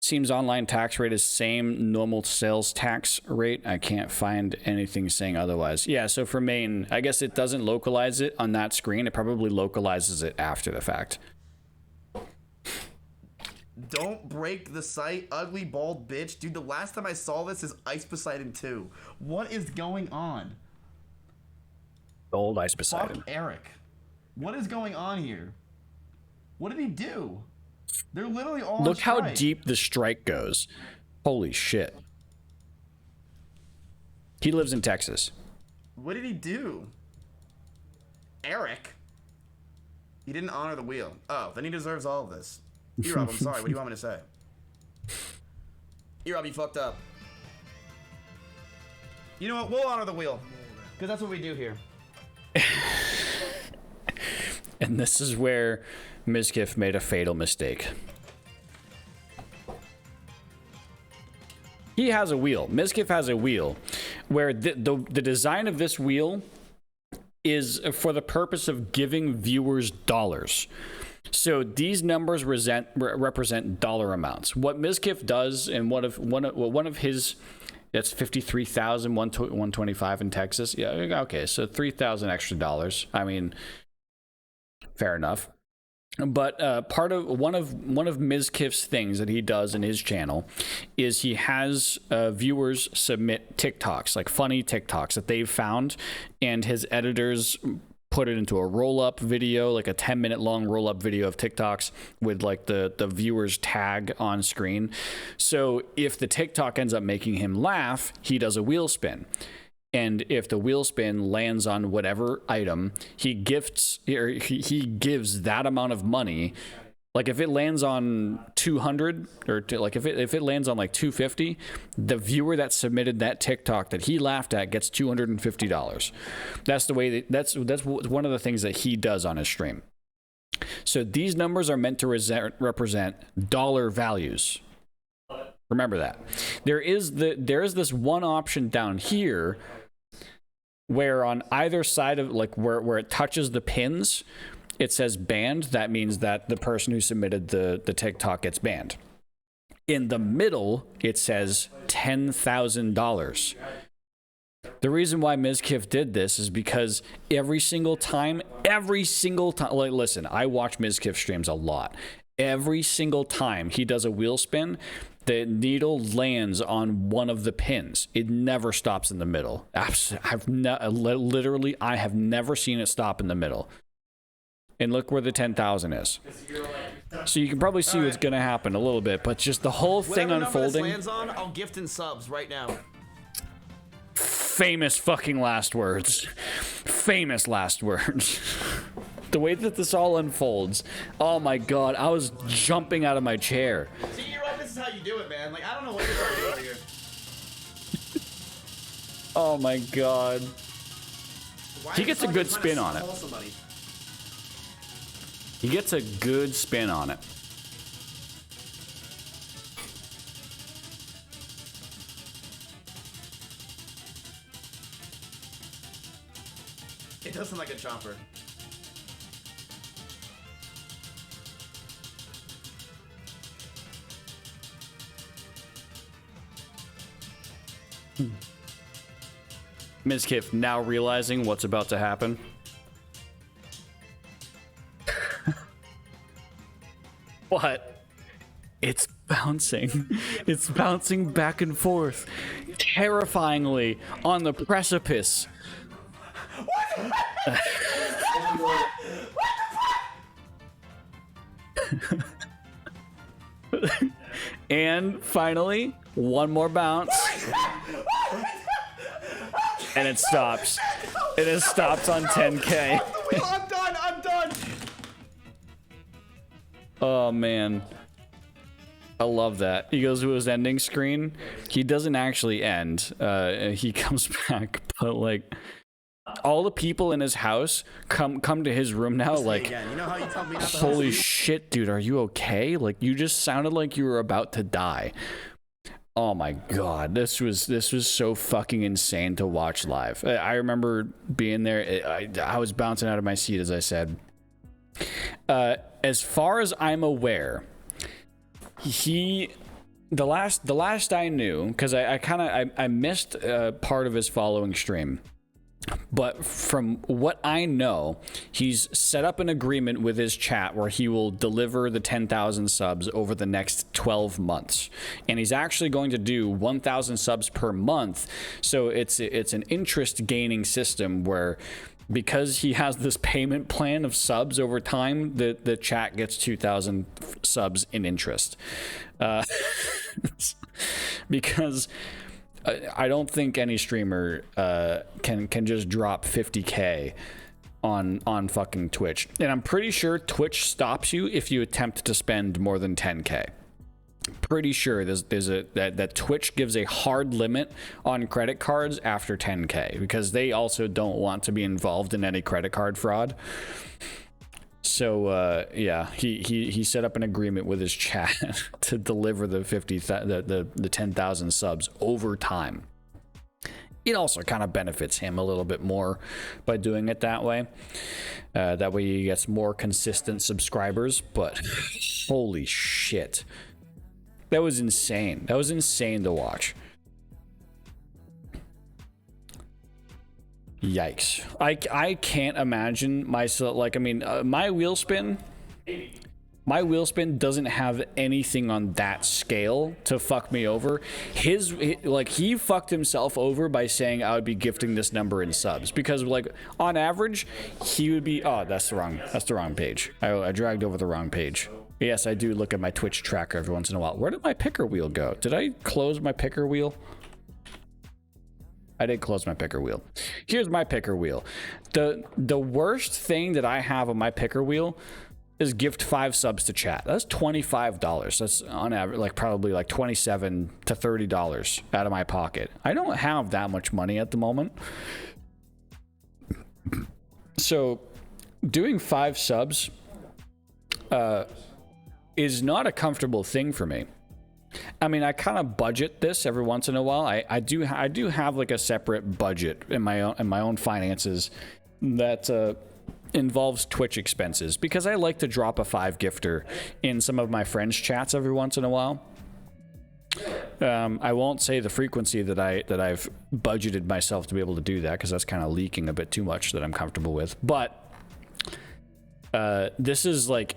Seems online tax rate is same normal sales tax rate. I can't find anything saying otherwise. Yeah, so for Maine, I guess it doesn't localize it on that screen. It probably localizes it after the fact. Don't break the site, ugly bald bitch. Dude, the last time I saw this is Ice Poseidon 2. What is going on? Old Ice Poseidon. Fuck Eric. What is going on here? What did he do? They're literally all Look on how strike. deep the strike goes. Holy shit. He lives in Texas. What did he do? Eric? He didn't honor the wheel. Oh, then he deserves all of this. eRob, I'm sorry. What do you want me to say? Here, I'll be fucked up. You know what? We'll honor the wheel. Because that's what we do here. And this is where Mizkif made a fatal mistake. He has a wheel. Mizkif has a wheel where the design of this wheel is for the purpose of giving viewers dollars. So these numbers represent dollar amounts. What Mizkif does, and one of his, that's 53,125 in Texas. Yeah, okay, so 3,000 extra dollars. I mean, fair enough. But one of Mizkif's things that he does in his channel is he has viewers submit TikToks, like funny TikToks that they've found, and his editors put it into a roll-up video, like a 10-minute long roll-up video of TikToks with like the viewer's tag on screen. So if the TikTok ends up making him laugh, he does a wheel spin. And if the wheel spin lands on whatever item, he gives that amount of money. Like if it lands on 200, or like if it lands on like 250, the viewer that submitted that TikTok that he laughed at gets $250. That's the way that's one of the things that he does on his stream. So these numbers are meant to represent dollar values. Remember that. There is this one option down here where on either side of like where it touches the pins, it says banned. That means that the person who submitted the TikTok gets banned. In the middle, it says $10,000. The reason why Mizkif did this is because every single time, like, listen, I watch Mizkif streams a lot. Every single time he does a wheel spin, the needle lands on one of the pins. It never stops in the middle. I have never seen it stop in the middle. And look where the 10,000 is. So you can probably see what's going to happen a little bit, but just the whole thing unfolding. Whatever number this lands on, I'll gift in subs right now. Famous fucking last words. Famous last words. The way that this all unfolds. Oh my god, I was jumping out of my chair. See, you're right, this is how you do it, man. Like, I don't know what you're trying to do over here. Oh my god. He gets a good spin on it. He gets a good spin on it. It does sound like a chopper. Mizkif now realizing what's about to happen. What? It's bouncing. It's bouncing back and forth, terrifyingly on the precipice. And finally, one more bounce. And it stops. It has stopped on 10K. I'm done. I'm done. Oh man, I love that. He goes to his ending screen. He doesn't actually end. He comes back, but like all the people in his house come to his room now. Like, you know how you tell me not to holy shit, dude, are you okay? Like, you just sounded like you were about to die. Oh my god, this was so fucking insane to watch live. I remember being there. I was bouncing out of my seat, as I said. As far as I'm aware, the last I knew, because I missed part of his following stream, but from what I know, he's set up an agreement with his chat where he will deliver the 10,000 subs over the next 12 months, and he's actually going to do 1,000 subs per month. So it's an interest gaining system where, because he has this payment plan of subs over time, the chat gets 2,000 subs in interest. Because I don't think any streamer can just drop 50K on fucking Twitch. And I'm pretty sure Twitch stops you if you attempt to spend more than 10K. pretty sure that Twitch gives a hard limit on credit cards after 10K because they also don't want to be involved in any credit card fraud. So yeah, he set up an agreement with his chat to deliver the 10,000 subs over time. It also kind of benefits him a little bit more by doing it that way. That way he gets more consistent subscribers, but holy shit. That was insane. That was insane to watch. Yikes. I can't imagine myself, like, I mean, my wheel spin doesn't have anything on that scale to fuck me over. Like, he fucked himself over by saying I would be gifting this number in subs, because like on average he would be, oh, that's the wrong page. I dragged over the wrong page. Yes, I do look at my Twitch tracker every once in a while. Where did my picker wheel go? Did I close my picker wheel? I did close my picker wheel. Here's my picker wheel. The worst thing that I have on my picker wheel is gift 5 subs to chat. That's $25. That's on average, like probably like $27 to $30 out of my pocket. I don't have that much money at the moment. So doing 5 subs is not a comfortable thing for me. I mean, I kind of budget this every once in a while. I do have like a separate budget in my own finances that involves Twitch expenses, because I like to drop a 5 gifter in some of my friends' chats every once in a while. I won't say the frequency that I've budgeted myself to be able to do that, because that's kind of leaking a bit too much that I'm comfortable with. But this is like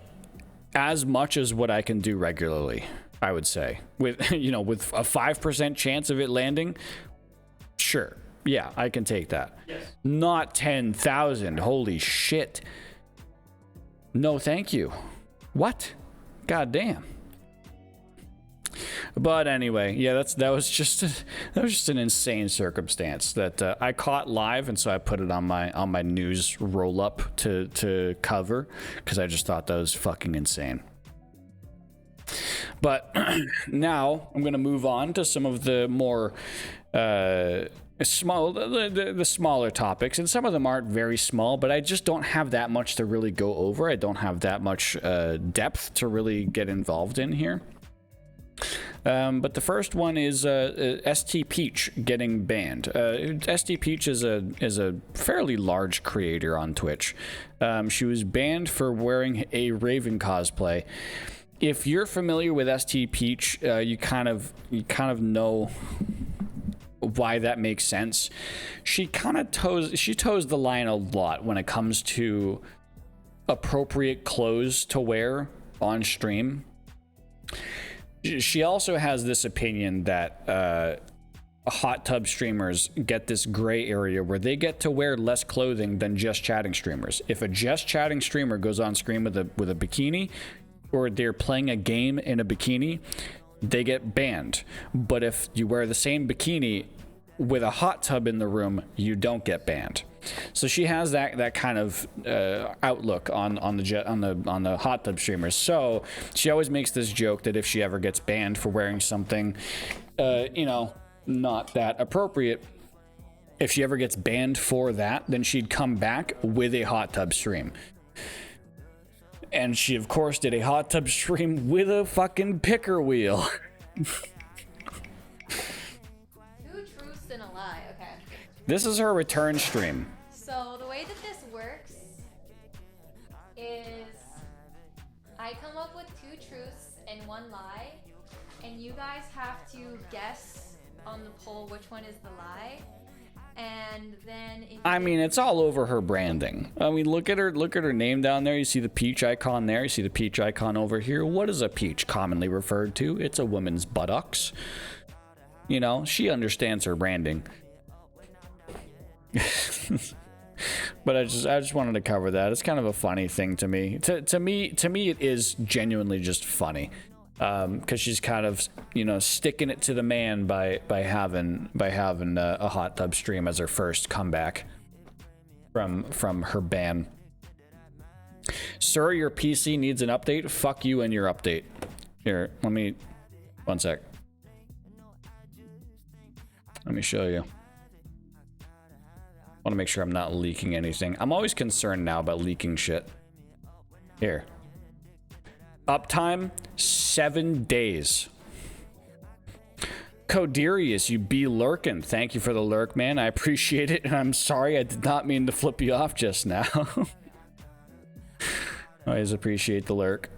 as much as what I can do regularly, I would say. With, you know, with a 5% chance of it landing, sure. Yeah, I can take that. Yes. Not 10,000. Holy shit. No, thank you. What? God damn. But anyway, yeah, that was just an insane circumstance that I caught live, and so I put it on my news roll up to cover, because I just thought that was fucking insane. But now I'm gonna move on to some of the more the smaller topics, and some of them aren't very small, but I just don't have that much to really go over. I don't have that much depth to really get involved in here. But the first one is ST Peach getting banned. ST Peach is a fairly large creator on Twitch. She was banned for wearing a Raven cosplay. If you're familiar with ST Peach, you kind of know why that makes sense. She toes the line a lot when it comes to appropriate clothes to wear on stream. She also has this opinion that hot tub streamers get this gray area where they get to wear less clothing than just chatting streamers. If a just chatting streamer goes on screen with a bikini, or they're playing a game in a bikini, they get banned. But if you wear the same bikini with a hot tub in the room, you don't get banned. So she has that kind of outlook on the hot tub streamers. So she always makes this joke that if she ever gets banned for wearing something, you know, not that appropriate, if she ever gets banned for that, then she'd come back with a hot tub stream. And she, of course, did a hot tub stream with a fucking picker wheel. 2 truths and a lie, okay. This is her return stream. So the way that this works is I come up with 2 truths and 1 lie, and you guys have to guess on the poll which one is the lie. And then I mean, it's all over her branding. I mean, look at her name down there. You see the peach icon there. You see the peach icon over here. What is a peach commonly referred to? It's a woman's buttocks. You know, she understands her branding. But I just wanted to cover that. It's kind of a funny thing to me. To me, it is genuinely just funny. Because she's kind of, you know, sticking it to the man by having a hot tub stream as her first comeback from her ban. Sir, your PC needs an update. Fuck you and your update. Here, let me One sec. Let me show you. I want to make sure I'm not leaking anything. I'm always concerned now about leaking shit. Here. Uptime, 7 days. Coderius, you be lurking. Thank you for the lurk, man. I appreciate it. And I'm sorry, I did not mean to flip you off just now. I always appreciate the lurk.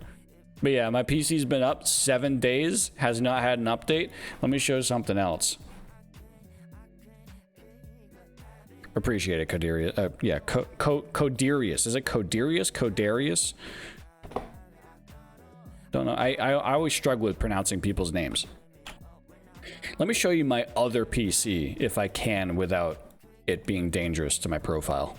But yeah, my PC's been up 7 days, has not had an update. Let me show you something else. Appreciate it, Coderius. Yeah, Coderius. Is it Coderius? Coderius? Don't know. I always struggle with pronouncing people's names. Let me show you my other PC, if I can, without it being dangerous to my profile.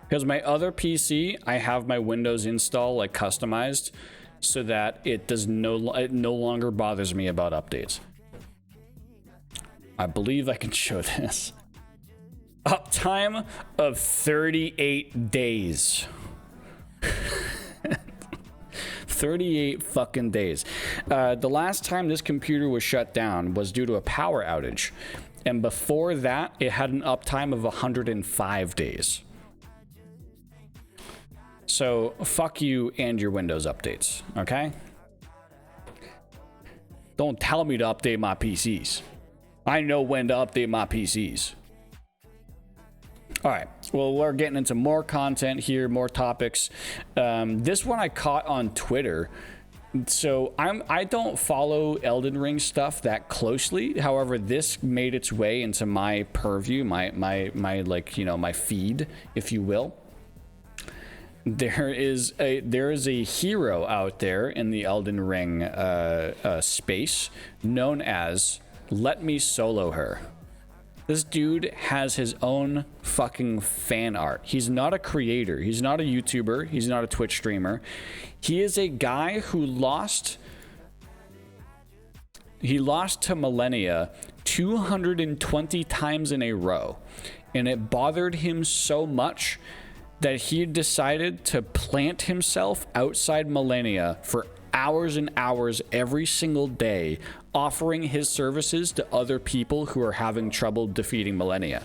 Because my other PC, I have my Windows install like customized so that it no longer bothers me about updates. I believe I can show this. Uptime of 38 days. 38 fucking days. The last time this computer was shut down was due to a power outage. And before that, it had an uptime of 105 days. So, fuck you and your Windows updates, okay? Don't tell me to update my PCs. I know when to update my PCs. All right, well, we're getting into more content here, more topics. This one I caught on Twitter. So I don't follow Elden Ring stuff that closely. However, this made its way into my purview, my like, you know, my feed, if you will. There is a hero out there in the Elden Ring space known as Let Me Solo Her. This dude has his own fucking fan art. He's not a creator. He's not a YouTuber. He's not a Twitch streamer. He is a guy who lost to Millennia 220 times in a row. And it bothered him so much that he decided to plant himself outside Millennia for hours and hours every single day, offering his services to other people who are having trouble defeating Millennia.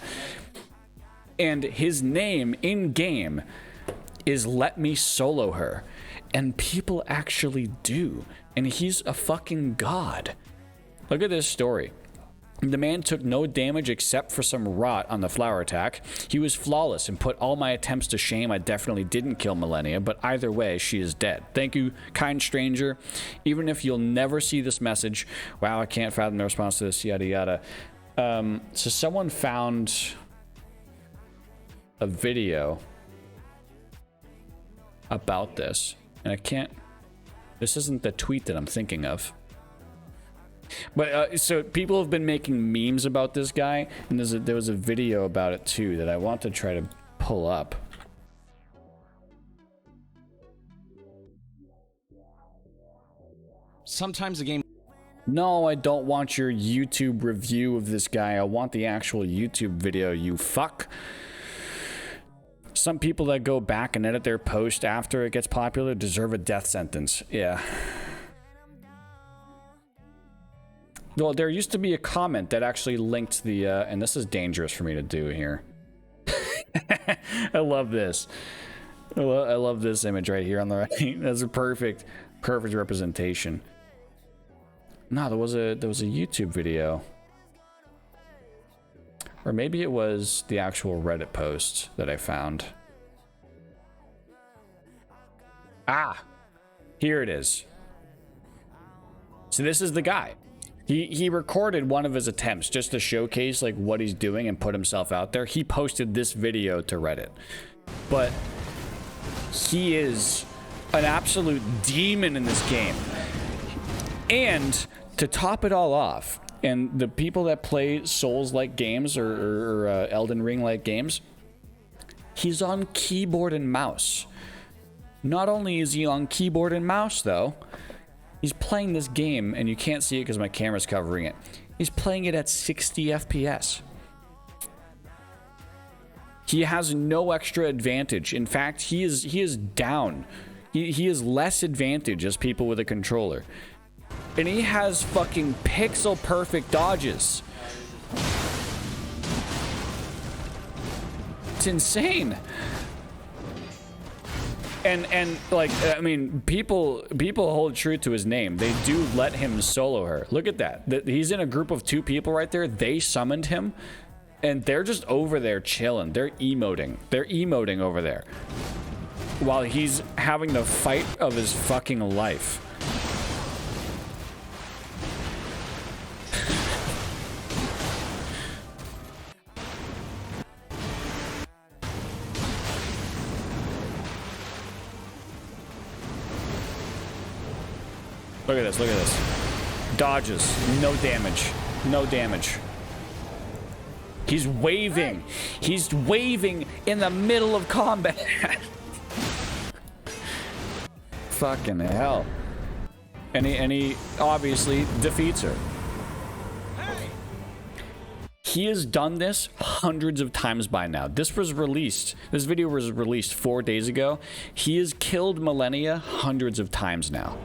And his name in game is Let Me Solo Her. And people actually do. And he's a fucking god. Look at this story. The man took no damage except for some rot on the flower attack. He was flawless and put all my attempts to shame. I definitely didn't kill Millennia, but either way, she is dead. Thank you, kind stranger. Even if you'll never see this message. Wow, I can't fathom the response to this, yada yada. So someone found a video about this, and I can't... This isn't the tweet that I'm thinking of. But so people have been making memes about this guy, and there was a video about it too that I want to try to pull up. Sometimes the game... No, I don't want your YouTube review of this guy. I want the actual YouTube video, you fuck. Some people that go back and edit their post after it gets popular deserve a death sentence. Yeah. Well, there used to be a comment that actually linked the, and this is dangerous for me to do here. I love this. I love this image right here on the right. That's a perfect representation. No, there was a YouTube video. Or maybe it was the actual Reddit post that I found. Ah, here it is. So this is the guy. He recorded one of his attempts just to showcase like what he's doing and put himself out there. He posted this video to Reddit. But he is an absolute demon in this game. And to top it all off, and the people that play Souls-like games or Elden Ring-like games, he's on keyboard and mouse. Not only is he on keyboard and mouse though, he's playing this game, and you can't see it because my camera's covering it. He's playing it at 60 FPS. He has no extra advantage. In fact, he is down. He is less advantage as people with a controller. And he has fucking pixel perfect dodges. It's insane. And like, I mean, people hold true to his name. They do let him solo her. Look at that. He's in a group of 2 people right there. They summoned him, and they're just over there chilling. They're emoting. They're emoting over there while he's having the fight of his fucking life. Look at this, look at this. Dodges, no damage, no damage. He's waving. He's waving in the middle of combat. Fucking hell. And he obviously defeats her. He has done this hundreds of times by now. This video was released 4 days ago. He has killed Millennia hundreds of times now.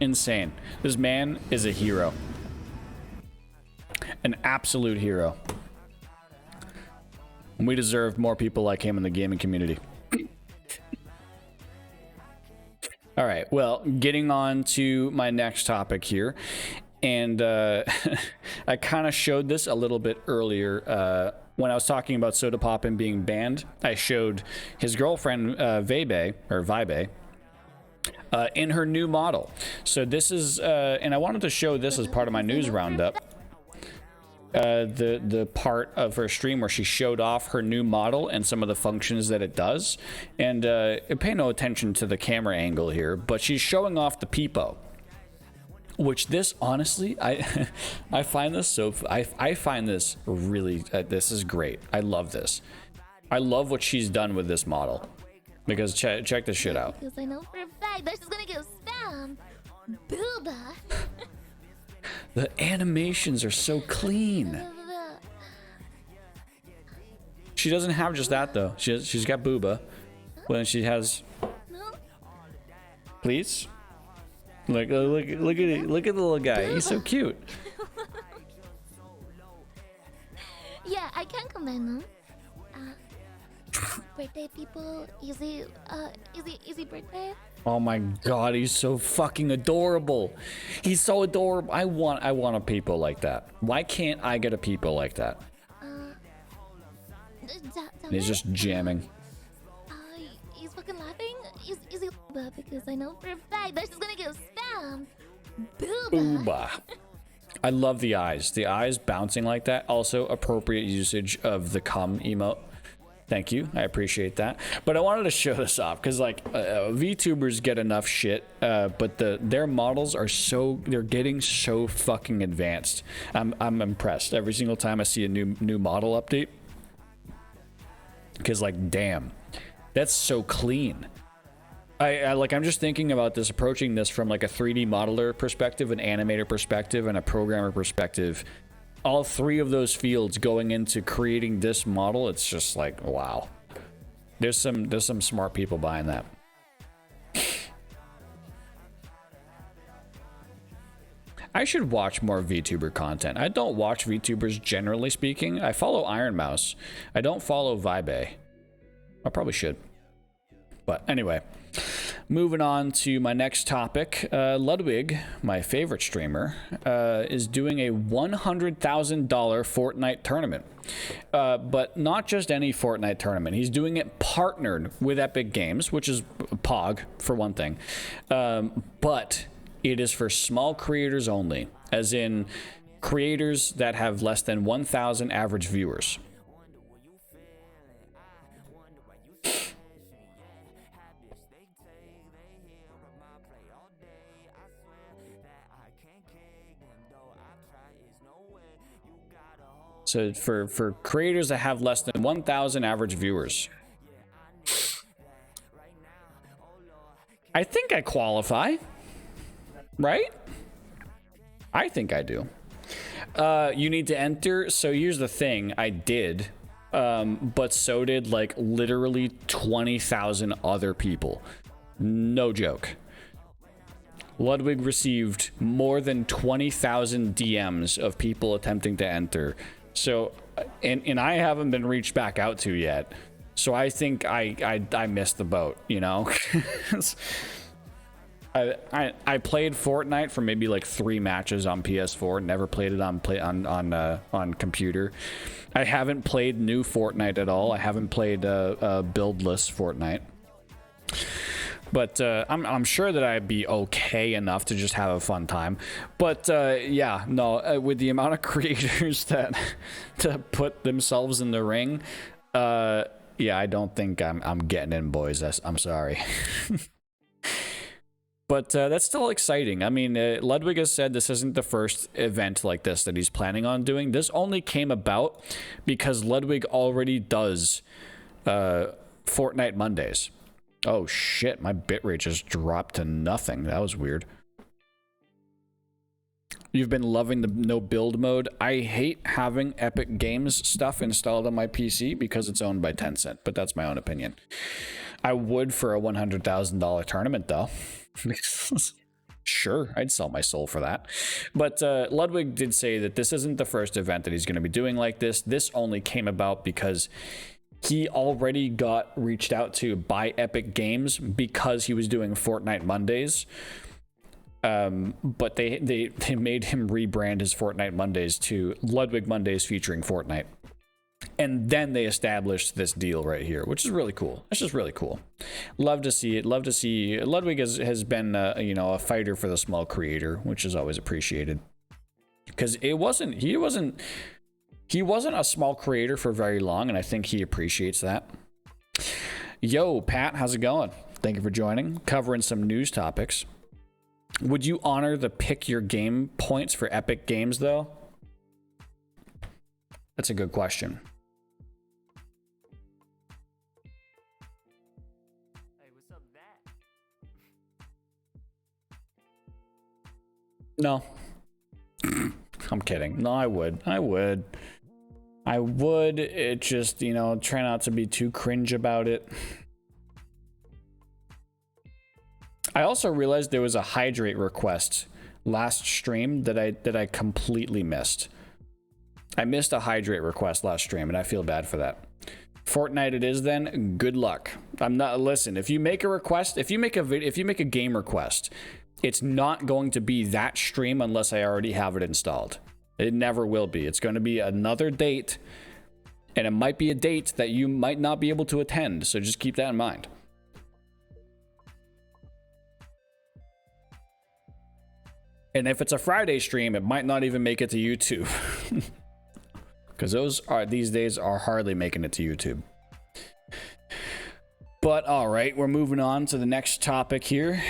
Insane. This man is a hero. An absolute hero. And we deserve more people like him in the gaming community. All right, well, getting on to my next topic here. And I kind of showed this a little bit earlier when I was talking about Sodapoppin being banned. I showed his girlfriend, Vibe, in her new model. So this is, and I wanted to show this as part of my news roundup. The part of her stream where she showed off her new model and some of the functions that it does. And pay no attention to the camera angle here, but she's showing off the peepo. Which this, honestly, I find this so, I find this really, this is great. I love this. I love what she's done with this model. Because check this shit out. Because I know for a fact that she's gonna get spam. Booba. The animations are so clean. She doesn't have just that though. She's got booba. Well, then she has. Please. Look at it. Look at the little guy. He's so cute. Yeah, I can comment them. Birthday people, easy birthday. Oh my god, he's so fucking adorable. He's so adorable. I want a peepo like that. Why can't I get a peepo like that? And he's just jamming. He's fucking laughing. Is he because I know for a fact that she's gonna get spam. Booba. I love the eyes. The eyes bouncing like that. Also appropriate usage of the cum emote. Thank you. I appreciate that. But I wanted to show this off because like VTubers get enough shit, but their models are they're getting so fucking advanced. I'm impressed every single time I see a new model update. Because like, damn, that's so clean. I'm just thinking about this, approaching this from like a 3D modeler perspective, an animator perspective, and a programmer perspective. All 3 of those fields going into creating this model, it's just like, wow. There's some smart people behind that. I should watch more VTuber content. I don't watch VTubers generally speaking. I follow Iron Mouse. I don't follow Vibe. I probably should. But anyway, moving on to my next topic. Ludwig, my favorite streamer, is doing a $100,000 Fortnite tournament. But not just any Fortnite tournament. He's doing it partnered with Epic Games, which is POG, for one thing. But it is for small creators only, as in creators that have less than 1,000 average viewers. So for creators that have less than 1,000 average viewers. I think I qualify, right? I think I do. You need to enter. So here's the thing. I did, but so did like literally 20,000 other people. No joke. Ludwig received more than 20,000 DMs of people attempting to enter. So, and I haven't been reached back out to yet. So I think I missed the boat, you know? I played Fortnite for maybe like 3 matches on PS4. Never played it on computer. I haven't played new Fortnite at all. I haven't played buildless Fortnite. But I'm sure that I'd be okay enough to just have a fun time. But yeah, no, with the amount of creators that to put themselves in the ring, yeah, I don't think I'm getting in, boys. I'm sorry. But that's still exciting. I mean, Ludwig has said this isn't the first event like this that he's planning on doing. This only came about because Ludwig already does Fortnite Mondays. Oh shit, my bitrate just dropped to nothing. That was weird. You've been loving the no build mode. I hate having Epic Games stuff installed on my PC because it's owned by Tencent, but that's my own opinion. I would for a $100,000 tournament though. Sure, I'd sell my soul for that. But Ludwig did say that this isn't the first event that he's going to be doing like this. This only came about because he already got reached out to by Epic Games because he was doing Fortnite Mondays. But they made him rebrand his Fortnite Mondays to Ludwig Mondays featuring Fortnite. And then they established this deal right here, which is really cool. It's just really cool. Love to see it. Love to see. Ludwig has been, you know, a fighter for the small creator, which is always appreciated. Because he wasn't a small creator for very long, and I think he appreciates that. Yo, Pat, how's it going? Thank you for joining. Covering some news topics. Would you honor the pick your game points for Epic Games, though? That's a good question. No. I'm kidding. No, I would. It just, you know, try not to be too cringe about it. I also realized there was a hydrate request last stream that I completely missed. I missed a hydrate request last stream, and I feel bad for that. Fortnite it is then. Good luck. I'm not. Listen, if you make a request, if you make a game request, it's not going to be that stream unless I already have it installed. It never will be. It's going to be another date, and it might be a date that you might not be able to attend. So just keep that in mind. And if it's a Friday stream, it might not even make it to YouTube. Because these days are hardly making it to YouTube. But all right, we're moving on to the next topic here,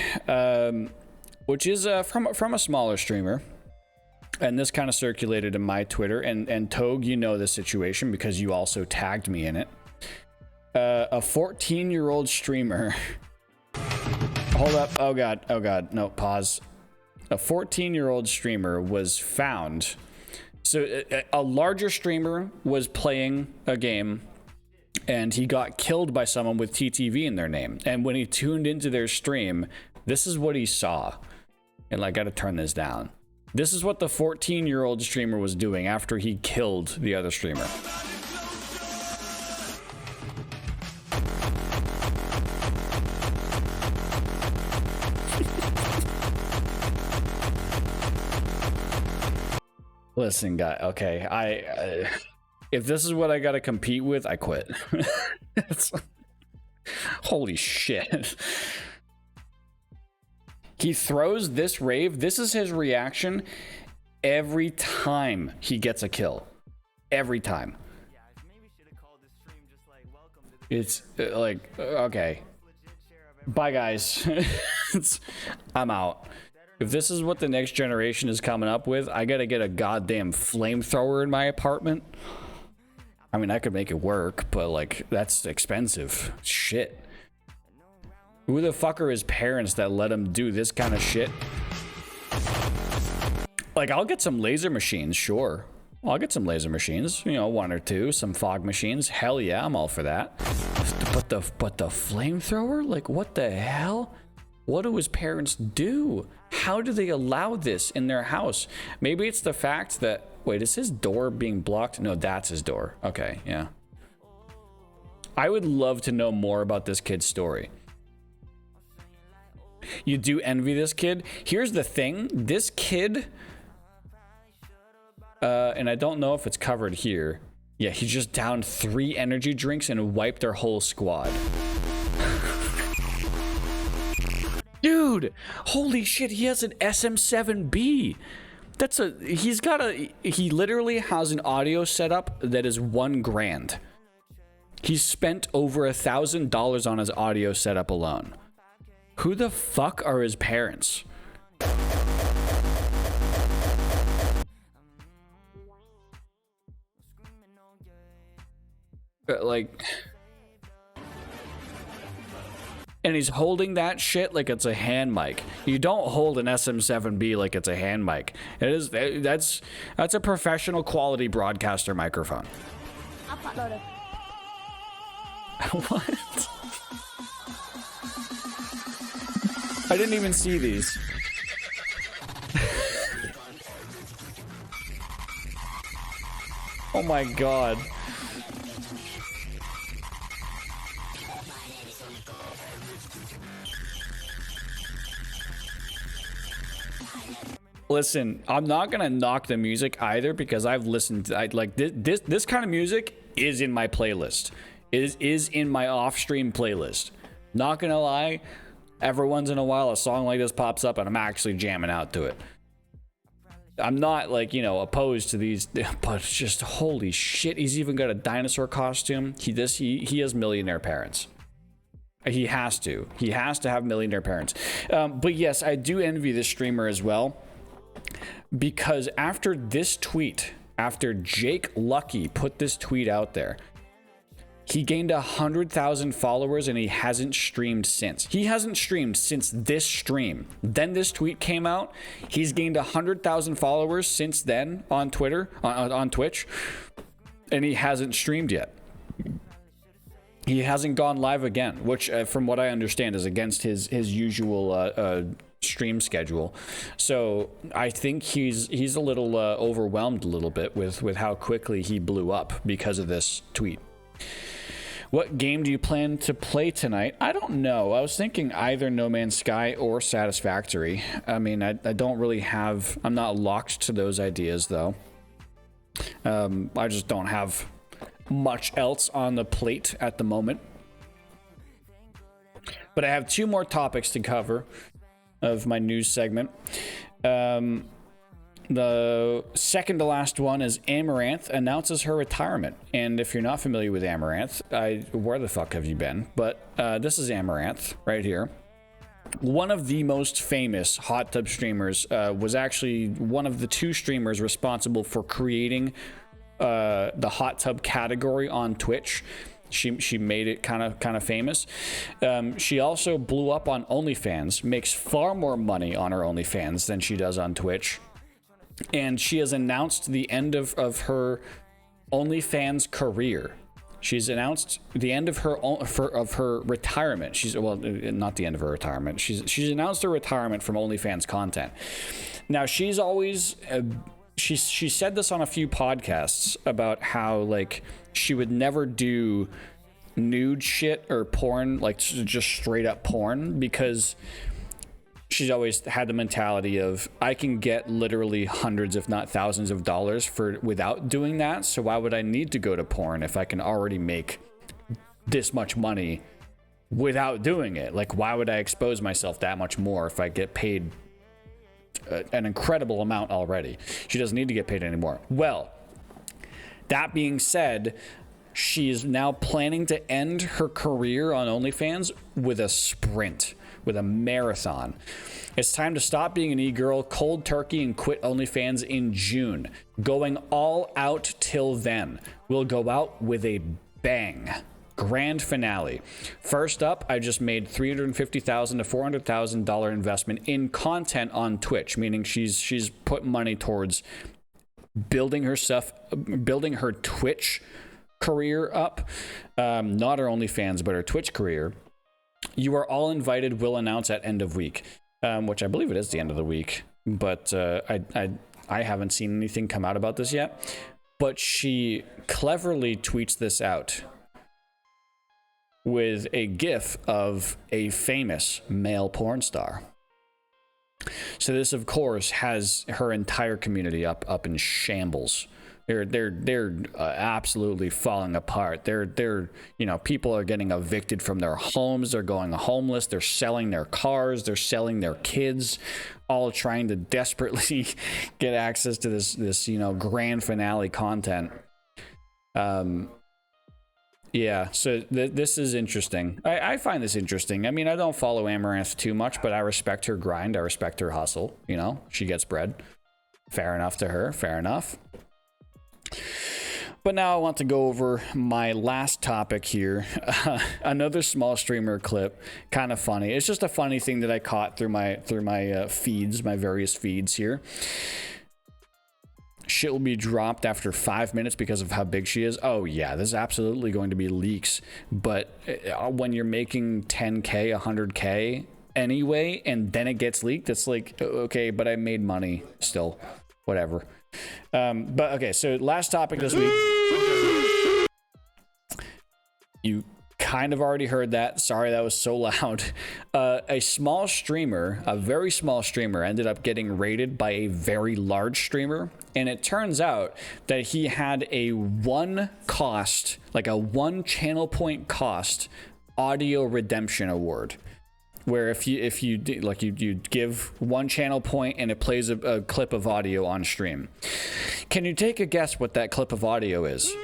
which is from a smaller streamer. And this kind of circulated in my Twitter. And Togue, you know this situation because you also tagged me in it. A 14-year-old streamer. Hold up. Oh, God. No, pause. A 14-year-old streamer was found. So a larger streamer was playing a game and he got killed by someone with TTV in their name. And when he tuned into their stream, this is what he saw. And I got to turn this down. This is what the 14-year-old streamer was doing after he killed the other streamer. Listen, guy. Okay, if this is what I gotta compete with, I quit. Holy shit. He throws this rave. This is his reaction every time he gets a kill. Every time. It's like, okay. Bye, guys. I'm out. If this is what the next generation is coming up with, I gotta get a goddamn flamethrower in my apartment. I mean, I could make it work, but like, that's expensive. Shit. Who the fuck are his parents that let him do this kind of shit? Like, I'll get some laser machines, sure. I'll get some laser machines, you know, 1 or 2, some fog machines. Hell yeah, I'm all for that. But the flamethrower? Like, what the hell? What do his parents do? How do they allow this in their house? Maybe it's the fact that, wait, is his door being blocked? No, that's his door. Okay, yeah. I would love to know more about this kid's story. You do envy this kid? Here's the thing, this kid, and I don't know if it's covered here. Yeah, he just downed 3 energy drinks and wiped their whole squad. Dude, holy shit, he has an SM7B. He literally has an audio setup that is $1,000. He spent over $1,000 on his audio setup alone. Who the fuck are his parents? Like, and he's holding that shit like it's a hand mic. You don't hold an SM7B like it's a hand mic. That's a professional quality broadcaster microphone. What? I didn't even see these. Oh my god. Listen, I'm not gonna knock the music either because I've listened to, like this kind of music is in my playlist. Is in my off-stream playlist. Not gonna lie, every once in a while a song like this pops up and I'm actually jamming out to it. I'm not, like, you know, opposed to these, but it's just holy shit. He's even got a dinosaur costume. He has millionaire parents. He has to have millionaire parents. But yes, I do envy this streamer as well, because after this tweet, after Jake Lucky put this tweet out there, he gained 100,000 followers and he hasn't streamed since. He hasn't streamed since this stream. Then this tweet came out. He's gained 100,000 followers since then on Twitter, on Twitch, and he hasn't streamed yet. He hasn't gone live again, which from what I understand is against his usual stream schedule. So I think he's a little overwhelmed a little bit with how quickly he blew up because of this tweet. What game do you plan to play tonight? I don't know. I was thinking either No Man's Sky or Satisfactory. I mean, I don't really have... I'm not locked to those ideas, though. I just don't have much else on the plate at the moment. But I have 2 more topics to cover of my news segment. The second to last one is Amaranth announces her retirement. And if you're not familiar with Amaranth, where the fuck have you been? But this is Amaranth right here. One of the most famous hot tub streamers, was actually one of the 2 streamers responsible for creating the hot tub category on Twitch. She made it kind of famous. She also blew up on OnlyFans, makes far more money on her OnlyFans than she does on Twitch. And she has announced the end of her OnlyFans career. She's announced the end of her retirement. Well, not the end of her retirement. She's announced her retirement from OnlyFans content. Now, she's always she said this on a few podcasts about how, like, she would never do nude shit or porn, like just straight up porn, because she's always had the mentality of, I can get literally hundreds if not thousands of dollars without doing that, so why would I need to go to porn if I can already make this much money without doing it? Like, why would I expose myself that much more if I get paid an incredible amount already? She doesn't need to get paid anymore. Well, that being said, she is now planning to end her career on OnlyFans with a sprint, with a marathon. It's time to stop being an e-girl, cold turkey, and quit OnlyFans in June. Going all out till then. We'll go out with a bang. grand finale. First up, I just made $350,000 to $400,000 investment in content on Twitch, meaning she's put money towards building her Twitch career up, not her OnlyFans, but her Twitch career. You are all invited. Will announce at end of week, which I believe it is the end of the week, but I haven't seen anything come out about this yet. But she cleverly tweets this out with a GIF of a famous male porn star. So this, of course, has her entire community up in shambles. They're absolutely falling apart. They're people are getting evicted from their homes. They're going homeless. They're selling their cars. They're selling their kids, all trying to desperately get access to this grand finale content. Yeah, so this is interesting. I find this interesting. I mean, I don't follow Amaranth too much, but I respect her grind. I respect her hustle. She gets bread. Fair enough to her. Fair enough. But now I want to go over my last topic here. Another small streamer clip, kind of funny. It's just a funny thing that I caught through my feeds, my various feeds here. Shit will be dropped after 5 minutes because of how big she is. Oh yeah, there's absolutely going to be leaks. But when you're making 10K, 100K anyway, and then it gets leaked, it's like, okay, but I made money still. Whatever. But okay, so last topic this week. You kind of already heard that. Sorry, that was so loud. A small streamer, a very small streamer, ended up getting raided by a very large streamer. And it turns out that he had a one channel point cost audio redemption award. Where if you give one channel point and it plays a clip of audio on stream. Can you take a guess what that clip of audio is?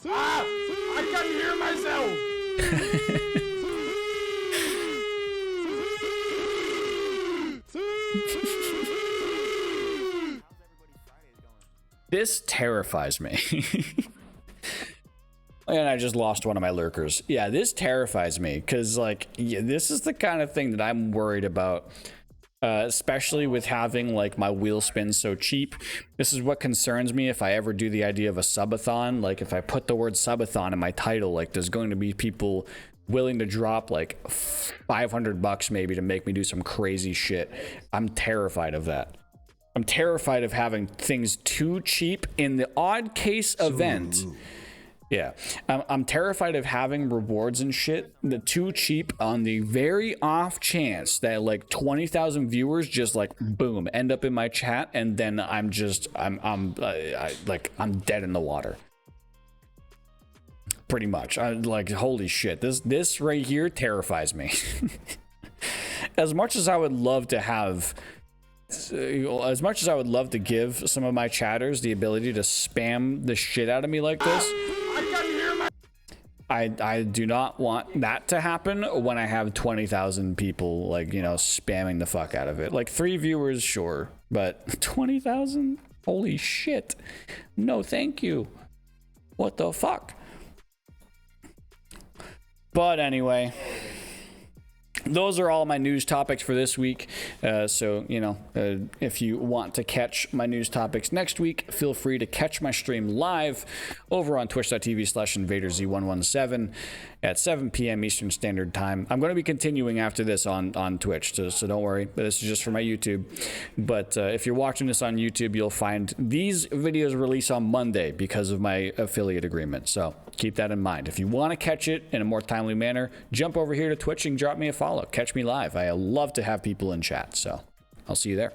I can't hear myself. This terrifies me. And I just lost one of my lurkers. Yeah, this terrifies me because, this is the kind of thing that I'm worried about, especially with having, my wheel spin so cheap. This is what concerns me if I ever do the idea of a subathon. If I put the word subathon in my title, there's going to be people willing to drop, $500 maybe to make me do some crazy shit. I'm terrified of that. I'm terrified of having things too cheap in the odd case event. Yeah, I'm terrified of having rewards and shit that too cheap on the very off chance that 20,000 viewers just boom end up in my chat, and then I'm dead in the water. Pretty much. Holy shit, this right here terrifies me. As much as I would love to have. As much as I would love to give some of my chatters the ability to spam the shit out of me like this, I do not want that to happen when I have 20,000 people spamming the fuck out of it. 3 viewers, sure, but 20,000? Holy shit. No, thank you. What the fuck? But anyway, those are all my news topics for this week. So, if you want to catch my news topics next week, feel free to catch my stream live over on twitch.tv/InvaderZ117 at 7 p.m. Eastern Standard Time. I'm going to be continuing after this on Twitch, so don't worry. This is just for my YouTube. But if you're watching this on YouTube, you'll find these videos release on Monday because of my affiliate agreement. So keep that in mind. If you want to catch it in a more timely manner, jump over here to Twitch and drop me a follow. Catch me live. I love to have people in chat, so I'll see you there.